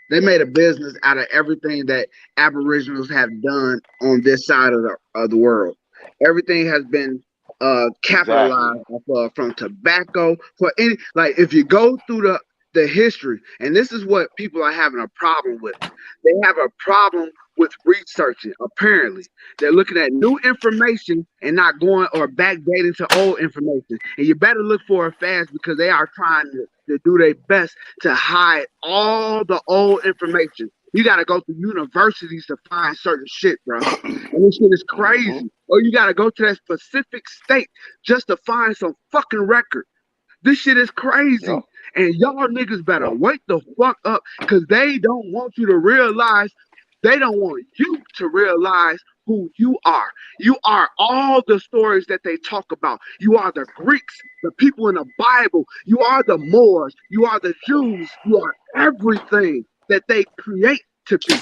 Speaker 9: They made a business out of everything that Aboriginals have done on this side of the world. Everything has been
Speaker 6: exactly.
Speaker 9: capitalized off of, from tobacco for any, like if you go through the history, and this is what people are having a problem with. They have a problem with researching. Apparently, they're looking at new information and not going or backdating to old information. And you better look for it fast because they are trying to do their best to hide all the old information. You got to go to universities to find certain shit, bro. And this shit is
Speaker 6: Mm-hmm.
Speaker 9: crazy. Or you got to go to that specific state just to find some fucking record. This shit is
Speaker 6: Yep.
Speaker 9: crazy. And y'all niggas better
Speaker 6: Yep.
Speaker 9: wake the fuck up because they don't want you to realize, they don't want you to realize who you are. You are all the stories that they talk about. You are the Greeks, the people in the Bible. You are the Moors. You are the Jews. You are everything that they create to be.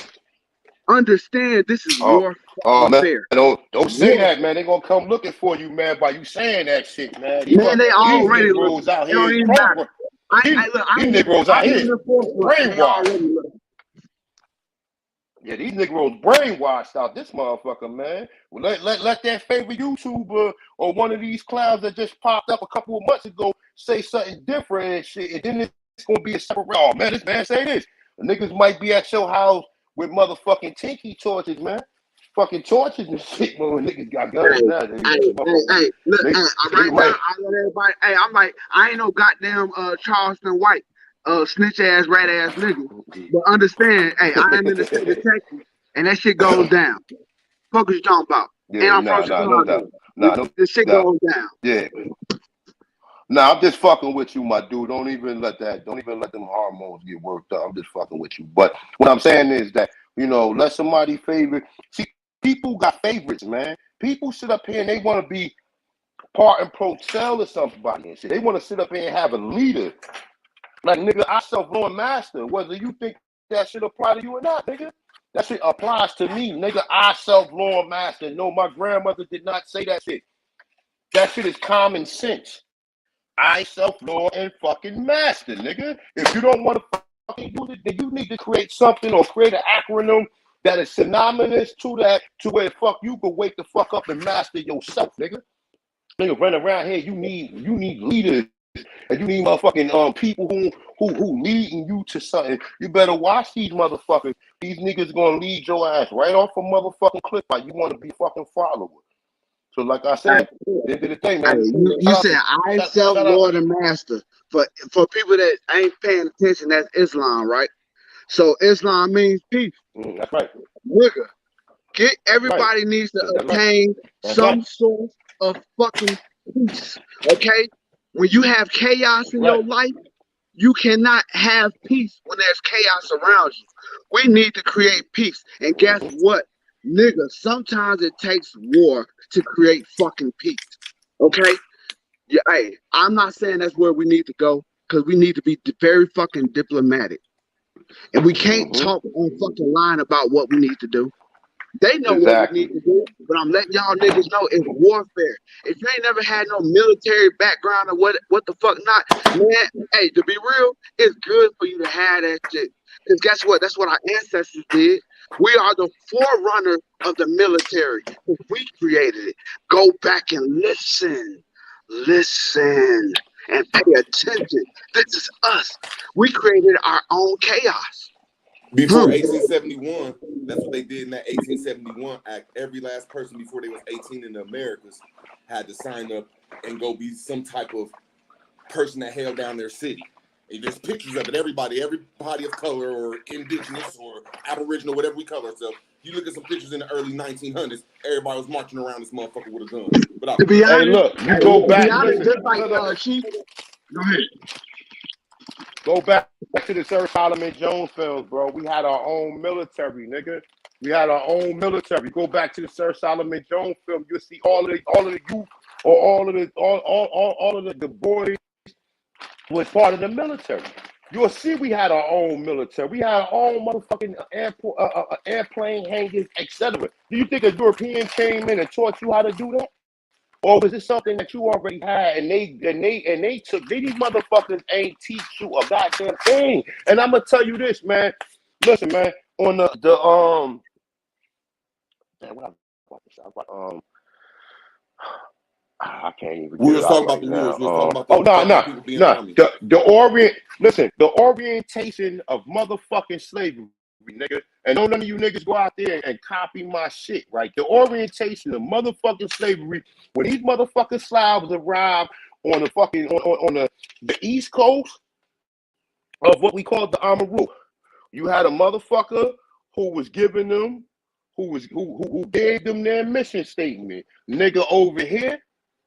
Speaker 9: Understand this is
Speaker 6: Oh, man,
Speaker 9: warfare.
Speaker 6: don't say
Speaker 9: War.
Speaker 6: that, man. They gonna come looking for you, man, by you saying that shit, man.
Speaker 9: Man, they
Speaker 6: These
Speaker 9: already
Speaker 6: Negroes
Speaker 9: looking.
Speaker 6: out
Speaker 9: It
Speaker 6: here
Speaker 9: don't
Speaker 6: is
Speaker 9: even matter.
Speaker 6: program.
Speaker 9: I
Speaker 6: These
Speaker 9: ain't
Speaker 6: Negroes out here
Speaker 9: in
Speaker 6: is
Speaker 9: the forefront and they
Speaker 6: brainwashed.
Speaker 9: already looking.
Speaker 6: Yeah, these Negroes brainwashed out this motherfucker, man. Well, let that favorite YouTuber or one of these clowns that just popped up a couple of months ago say something different and shit, and then it's gonna be a separate. Oh man, this man say this. The niggas might be at your house with motherfucking tinky torches, man. Fucking torches and shit, man. When niggas got guns
Speaker 9: Hey,
Speaker 6: now.
Speaker 9: look,
Speaker 6: They,
Speaker 9: I
Speaker 6: they
Speaker 9: right now,
Speaker 6: might.
Speaker 9: I let everybody, hey, I'm like, I ain't no goddamn Charleston White, snitch ass, rat ass nigga. But understand, hey, I am in the state of Texas, and that shit goes down. Fuck is you talking about? And
Speaker 6: Yeah,
Speaker 9: I'm from
Speaker 6: no doubt.
Speaker 9: Chicago.
Speaker 6: No
Speaker 9: This shit
Speaker 6: doubt.
Speaker 9: goes down.
Speaker 6: Yeah. Nah, I'm just fucking with you, my dude. Don't even let them hormones get worked up. I'm just fucking with you. But what I'm saying is that, let somebody favorite. See, people got favorites, man. People sit up here and they want to be part and pro of somebody and shit. They want to sit up here and have a leader. Like, nigga, I self-lord master. Whether you think that should apply to you or not, nigga. That shit applies to me, nigga. I self-lord master. No, my grandmother did not say that shit. That shit is common sense. I self-lord and fucking master, nigga. If you don't want to fucking use it, then you need to create something or create an acronym that is synonymous to that, to where fuck you can wake the fuck up and master yourself, nigga. Nigga, run around here, you need leaders, and you need motherfucking people who leading you to something. You better watch these motherfuckers. These niggas gonna lead your ass right off a motherfucking cliff. Like you want to be fucking follower. So like I
Speaker 9: Hey,
Speaker 6: said, they did the thing,
Speaker 9: hey,
Speaker 6: man.
Speaker 9: you said I self
Speaker 6: Shout out.
Speaker 9: Lord and Master. For people that ain't paying attention, that's Islam, right? So Islam means peace.
Speaker 6: That's right.
Speaker 9: Nigga,
Speaker 6: That's right.
Speaker 9: everybody needs to
Speaker 6: That's right.
Speaker 9: obtain
Speaker 6: That's right.
Speaker 9: some sort of fucking peace. Okay? When you have chaos in
Speaker 6: Right.
Speaker 9: your life, you cannot have peace when there's chaos around you. We need to create peace. And guess what? Nigga, sometimes it takes war to create fucking peace. Okay? Yeah, hey, I'm not saying that's where we need to go because we need to be very fucking diplomatic. And we can't talk on fucking line about what we need to do. They know what we need
Speaker 6: Exactly.
Speaker 9: to do, but I'm letting y'all niggas know it's warfare. If you ain't never had no military background or what the fuck not, man, hey, to be real, it's good for you to have that shit. Because guess what? That's what our ancestors did. We are the forerunner of the military. We created it. Go back and listen, and pay attention. This is us. We created our own chaos.
Speaker 10: Before 1871, that's what they did in that 1871 act. Every last person before they was 18 in the Americas had to sign up and go be some type of person that held down their city. And there's pictures of it. Everybody of color or indigenous or Aboriginal, whatever we call ourselves. You look at some pictures in the early 1900s, everybody was marching around this motherfucker with a gun. But
Speaker 9: To be
Speaker 6: Hey,
Speaker 9: honest,
Speaker 6: look, you go back. Listen,
Speaker 9: just like Chief. Go ahead.
Speaker 6: go back to the Sir Solomon Jones films, bro. We had our own military, nigga. We had our own military. Go back to the Sir Solomon Jones film. You'll see all of the youth or all of the boys was part of the military. You'll see we had our own military. We had our own motherfucking airport, airplane hangars, etc. Do you think a European came in and taught you how to do that? Or was it something that you already had and they took these motherfuckers ain't teach you a goddamn thing. And I'm gonna tell you this, man. Listen, man, on the man, what I about to say? I can't even
Speaker 10: We
Speaker 6: get it
Speaker 10: was
Speaker 6: out
Speaker 10: talking about
Speaker 6: right
Speaker 10: the
Speaker 6: now.
Speaker 10: wars. We was talking about
Speaker 6: Oh,
Speaker 10: the
Speaker 6: no,
Speaker 10: talking
Speaker 6: no,
Speaker 10: about people being in the
Speaker 6: no.
Speaker 10: army.
Speaker 6: The orientation of motherfucking slavery, nigga. And don't none of you niggas go out there and copy my shit, right? The orientation of motherfucking slavery, when these motherfucking Slavs arrived on the fucking on the East Coast of what we call the Amaru. You had a motherfucker who was giving them, who gave them their mission statement. Nigga, over here,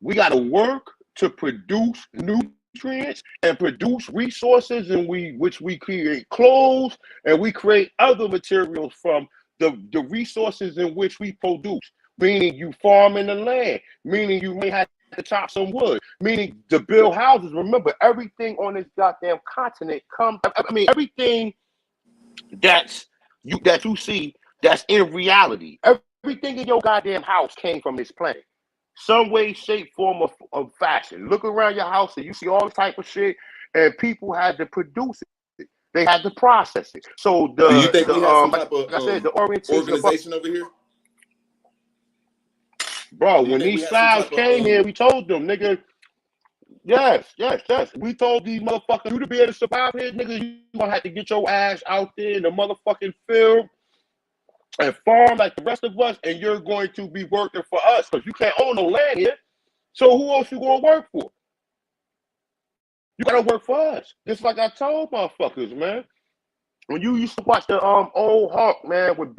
Speaker 6: we gotta work to produce nutrients and produce resources, and which we create clothes and we create other materials from the resources in which we produce. Meaning you farming the land, meaning you may have to chop some wood, meaning to build houses. Remember, everything on this goddamn continent everything that you see that's in reality. Everything in your goddamn house came from this planet. Some way, shape, form, of fashion. Look around your house and you see all type of shit, and people had to produce it. They had to process it. So
Speaker 10: Do you think we have some
Speaker 6: like
Speaker 10: type of
Speaker 6: I said, the orientation of
Speaker 10: organization over here?
Speaker 6: bro,
Speaker 10: Do you
Speaker 6: when
Speaker 10: think we
Speaker 6: these
Speaker 10: have some
Speaker 6: Slavs
Speaker 10: type of
Speaker 6: came here, we told them, nigga, yes. We told these motherfuckers, you to be able to survive here, nigga, you gonna have to get your ass out there in the motherfucking field and farm like the rest of us, and you're going to be working for us because you can't own no land here. So who else you gonna work for? You gotta work for us. Just like I told motherfuckers, man. When you used to watch the old Hawk, man, with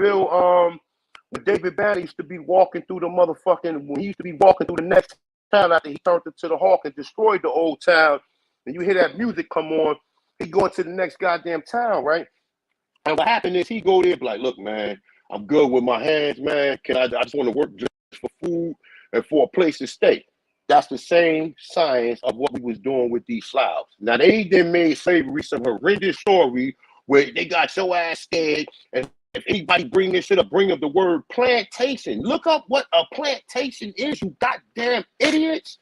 Speaker 6: with David Banner used to be walking through the motherfucking when he used to be walking through the next town after he turned into the Hawk and destroyed the old town, and you hear that music come on, he going to the next goddamn town, right? And what happened is he go there be like, look, man, I'm good with my hands, man. I just want to work just for food and for a place to stay. That's the same science of what we was doing with these Slavs. Now they then made slavery some horrendous story where they got your ass scared. And if anybody bring this shit up, bring up the word plantation. Look up what a plantation is, you goddamn idiots.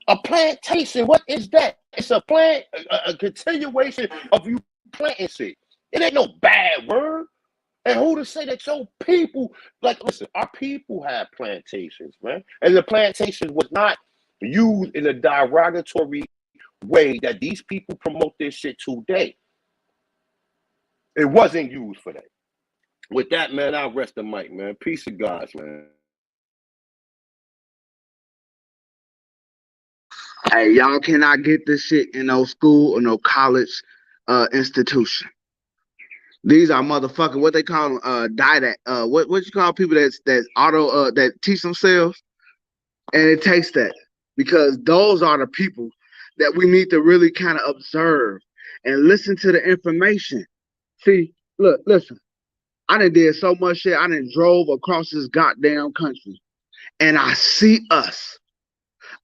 Speaker 6: A plantation, what is that? It's a plant, a continuation of you planting shit. It ain't no bad word. And who to say that your people, like, listen, our people had plantations, man. And the plantations was not used in a derogatory way that these people promote this shit today. It wasn't used for that. With that, man, I'll rest the mic, man. Peace of God, man.
Speaker 9: Hey, y'all cannot get this shit in no school or no college institution. These are motherfucking what they call them didact. What you call people that's auto that teach themselves, and it takes that because those are the people that we need to really kind of observe and listen to the information. See, look, listen. I done did so much shit. I done drove across this goddamn country, and I see us.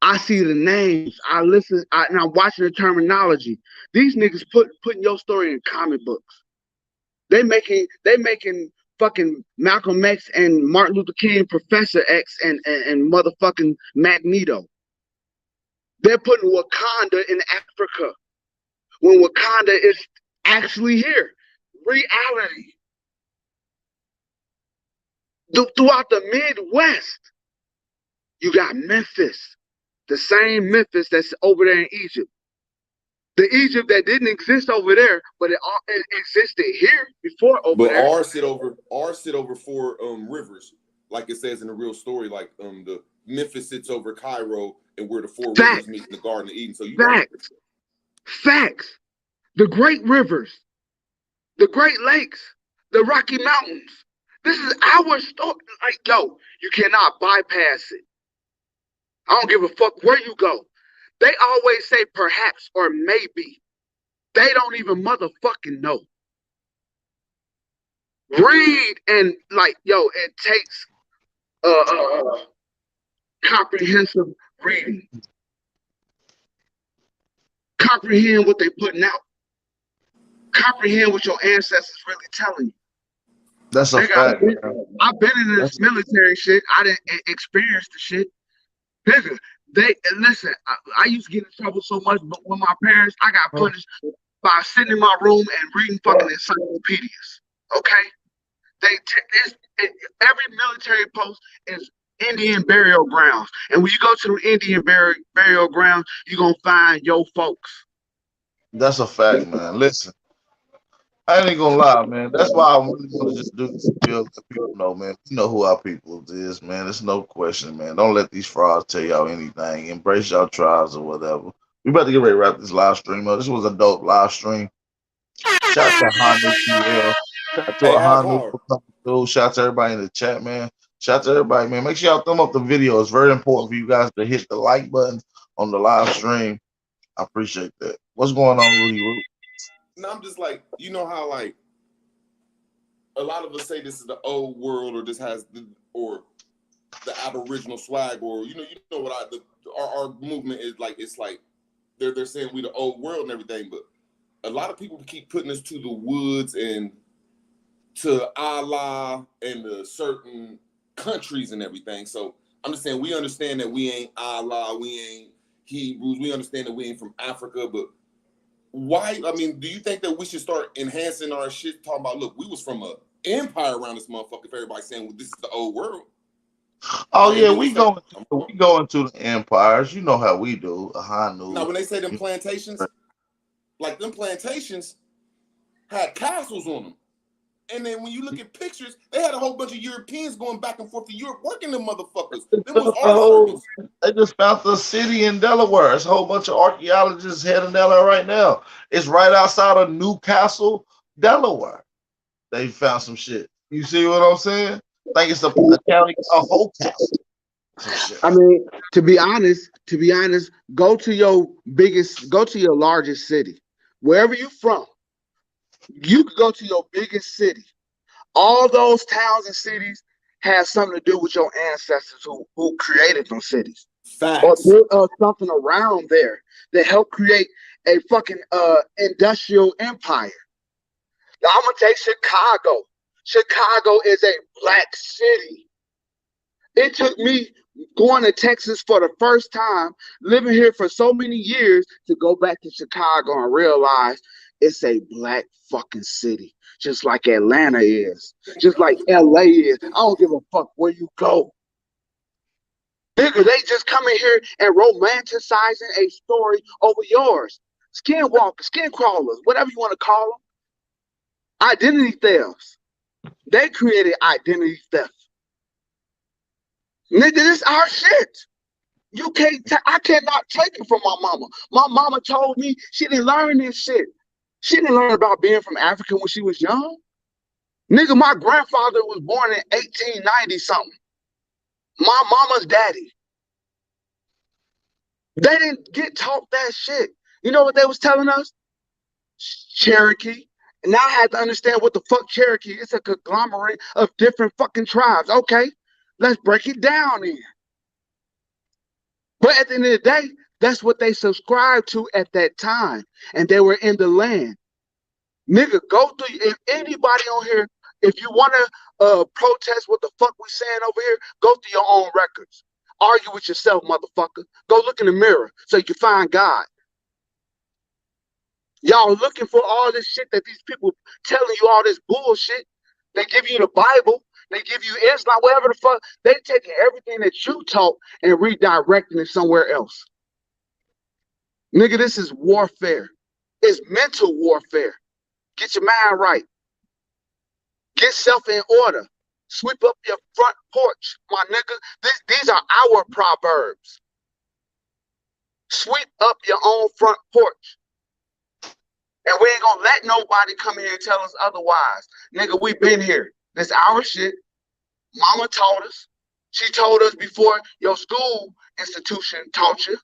Speaker 9: I see the names. I listen, and I'm watching the terminology. These niggas putting your story in comic books. They making fucking Malcolm X and Martin Luther King, Professor X, and motherfucking Magneto. They're putting Wakanda in Africa when Wakanda is actually here. Reality. Throughout the Midwest, you got Memphis, the same Memphis that's over there in Egypt. The Egypt that didn't exist over there, but it existed here before over
Speaker 10: But
Speaker 9: there.
Speaker 10: ours sit over 4 rivers, like it says in the real story. Like the Memphis sits over Cairo, and where the 4 rivers meet in the Garden of Eden. So you right.
Speaker 9: Facts. The great rivers, the Great Lakes, the Rocky Mountains. This is our story. Like, yo, you cannot bypass it. I don't give a fuck where you go. They always say perhaps or maybe. They don't even motherfucking know. Read and like, yo, it takes comprehensive reading. comprehend what they're putting out, comprehend what your ancestors really telling you.
Speaker 2: That's a
Speaker 9: Nigga,
Speaker 2: fact, man.
Speaker 9: I've been in this
Speaker 2: That's
Speaker 9: military shit. I didn't experience the shit. Nigga, listen. I used to get in trouble so much, but when my parents, I got punished by sitting in my room and reading fucking encyclopedias. Okay, every military post is Indian burial grounds, and when you go to the Indian burial grounds, you're gonna find your folks.
Speaker 2: that's a fact, man. Listen, I ain't gonna lie, man. That's why I really want to just do this deal, let people know, man. You know who our people is, man. There's no question, man. Don't let these frauds tell y'all anything. Embrace y'all trials or whatever. We about to get ready to wrap this live stream up. This was a dope live stream. Shout out to Hanu PL. Shout out to
Speaker 10: Hey, high
Speaker 2: Hanu
Speaker 10: power.
Speaker 2: for coming through. Shout out to everybody in the chat, man. Shout out to everybody, man. Make sure y'all thumb up the video. It's very important for you guys to hit the like button on the live stream. I appreciate that. What's going on, Rudy Root?
Speaker 10: Now I'm just like, you know how like a lot of us say this is the old world, or this has the Aboriginal swag, or you know what our movement is like. It's like they're saying we the old world and everything, but a lot of people keep putting us to the woods and to Allah and the certain countries and everything. So I'm just saying we understand that we ain't Allah, we ain't Hebrews, we understand that we ain't from Africa, but why? I mean, do you think that we should start enhancing our shit? Talking about, look, we was from a empire around this motherfucker. If everybody's saying, well, this is the old world.
Speaker 2: Oh
Speaker 10: Like,
Speaker 2: yeah,
Speaker 10: then we start.
Speaker 2: we go into the empires. You know how we do. Hanu.
Speaker 10: Now, when they say them plantations, like them plantations had castles on them. And then when you look at pictures, they had a whole bunch of Europeans going back and forth to Europe working them motherfuckers. Them was our servants.
Speaker 2: They just found the city in Delaware. There's a whole bunch of archaeologists heading down there right now. It's right outside of Newcastle, Delaware. They found some shit. You see what I'm saying? I think it's a county, a whole castle.
Speaker 9: I mean, to be honest, go to your largest city, wherever you from. You could go to your biggest city. All those towns and cities have something to do with your ancestors who created those cities.
Speaker 10: Facts.
Speaker 9: Or something around there that helped create a fucking industrial empire. Now I'm gonna take Chicago. Chicago is a black city. It took me going to Texas for the first time, living here for so many years, to go back to Chicago and realize it's a black fucking city, just like Atlanta is, just like LA is. I don't give a fuck where you go. Nigga, they just come in here and romanticizing a story over yours. Skinwalkers, skin crawlers, whatever you want to call them. Identity thefts. They created identity theft. Nigga, this our shit. You can't. I cannot take it from my mama. My mama told me she didn't learn this shit. She didn't learn about being from Africa when she was young. Nigga, my grandfather was born in 1890 something. My mama's daddy. They didn't get taught that shit. You know what they was telling us? Cherokee. And now I had to understand what the fuck Cherokee is. It's a conglomerate of different fucking tribes. Okay, let's break it down then. But at the end of the day, that's what they subscribed to at that time. And they were in the land. Nigga, go through. If anybody on here, if you want to protest what the fuck we saying over here, go through your own records. Argue with yourself, motherfucker. Go look in the mirror so you can find God. Y'all looking for all this shit that these people telling you, all this bullshit. They give you the Bible. They give you Islam, whatever the fuck. They taking everything that you taught and redirecting it somewhere else. Nigga, this is warfare. It's mental warfare. Get your mind right. Get self in order. Sweep up your front porch, my nigga. These are our proverbs. Sweep up your own front porch. And we ain't gonna let nobody come here and tell us otherwise. Nigga, we been here. This our shit. Mama taught us. She told us before your school institution taught you.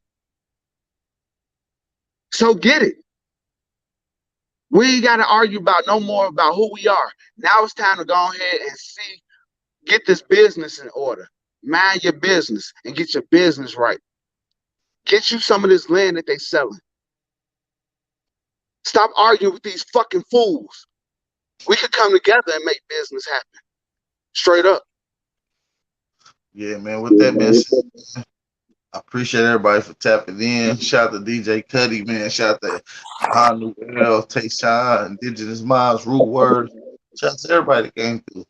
Speaker 9: So get it. We ain't got to argue about no more about who we are. Now it's time to go ahead and get this business in order. Mind your business and get your business right. Get you some of this land that they selling. Stop arguing with these fucking fools. We could come together and make business happen. Straight up.
Speaker 2: Yeah, man. With that being said, I appreciate everybody for tapping in. Shout out to DJ Cuddy, man. Shout out to Hanu L, Tayshawn, Indigenous Minds, Root Words. Shout out to everybody that came through.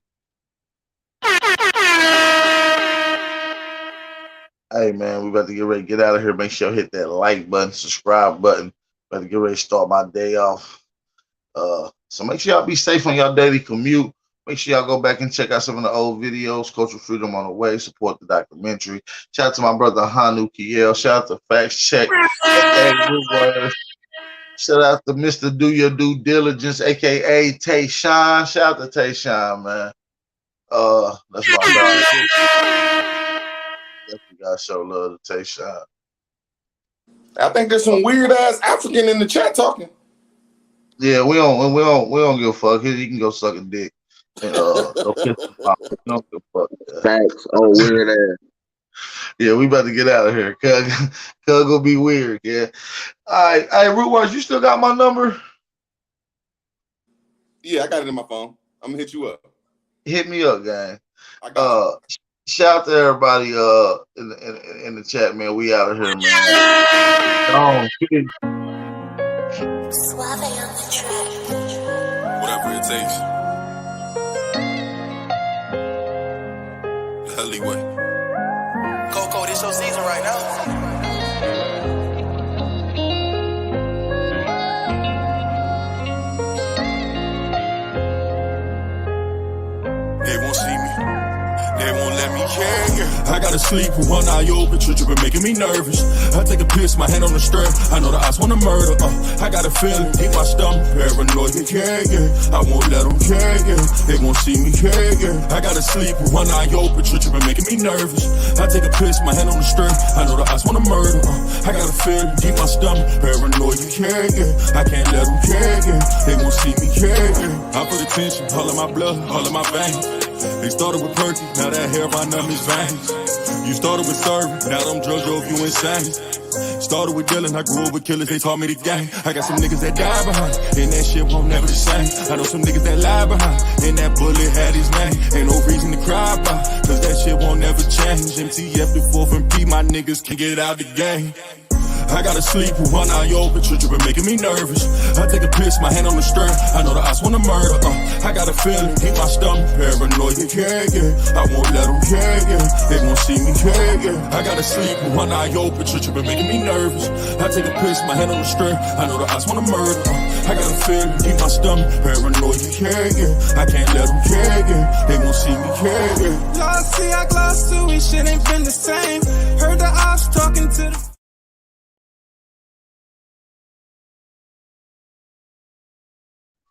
Speaker 2: Hey, man, we about to get ready to get out of here. Make sure you hit that like button, subscribe button. About to get ready to start my day off. So make sure y'all be safe on y'all daily commute. Make sure y'all go back and check out some of the old videos. Cultural Freedom on the Way. Support the documentary. Shout out to my brother Hanu Kiel. Shout out to Facts Check. Shout out to Mr. Do Your Due Diligence, aka Tayshawn. Shout out to Tayshawn, man. That's my dog. Definitely gotta show love to Tayshawn.
Speaker 10: I think there's some weird ass African in the chat talking.
Speaker 2: Yeah, we don't give a fuck. He can go suck a dick. And go kiss the pop. We don't give a fuck.
Speaker 9: Facts. Oh, weird ass.
Speaker 2: Yeah, we about to get out of here. Cuz gonna be weird, yeah. All right, hey, Root Words, you still got my number?
Speaker 10: Yeah, I got it in my phone. I'm gonna hit you up.
Speaker 2: Hit me up, gang.
Speaker 10: I got
Speaker 2: Shout out to everybody in the chat, man. We out of here, man.
Speaker 1: Suave on the track.
Speaker 11: Whatever it takes. The alleyway.
Speaker 1: Coco, this your season right now.
Speaker 11: They won't see me. They won't let me I gotta sleep with one eye open, tripping, making me nervous. I take a piss, my hand on the strap. I know the eyes wanna murder. I got a feeling deep my stomach, paranoid, yeah. I won't let them, yeah. They won't see me, yeah. I gotta sleep with one eye open, tripping, making me nervous. I take a piss, my hand on the strap. I know the eyes wanna murder. I got a feeling deep my stomach, paranoid, yeah. I can't let them, yeah. They won't see me, yeah. I put attention, all in my blood, all in my veins. They started with Perky, now that hair right numb his veins. You started with serving, now them drugs drove you insane. Started with dealing, I grew up with killers, they taught me the game. I got some niggas that die behind, and that shit won't never the same. I know some niggas that lie behind, and that bullet had his name. Ain't no reason to cry about, cause that shit won't never change. MTF the 4th and P, my niggas can get out the game. I gotta sleep with one eye open, tripping, making me nervous. I take a piss, my hand on the strap. I know the eyes wanna murder. I got a feeling deep my stomach, paranoid, yeah. I won't let them, yeah. They won't see me, yeah. I gotta sleep with one eye open, tripping, making me nervous. I take a piss, my hand on the strap. I know the eyes wanna murder. I got a feeling deep my stomach, paranoid, yeah. I can't let them, yeah. They won't see me, yeah.
Speaker 1: Lost, see, I glossed too, we shit ain't been the same. Heard the ops talking to the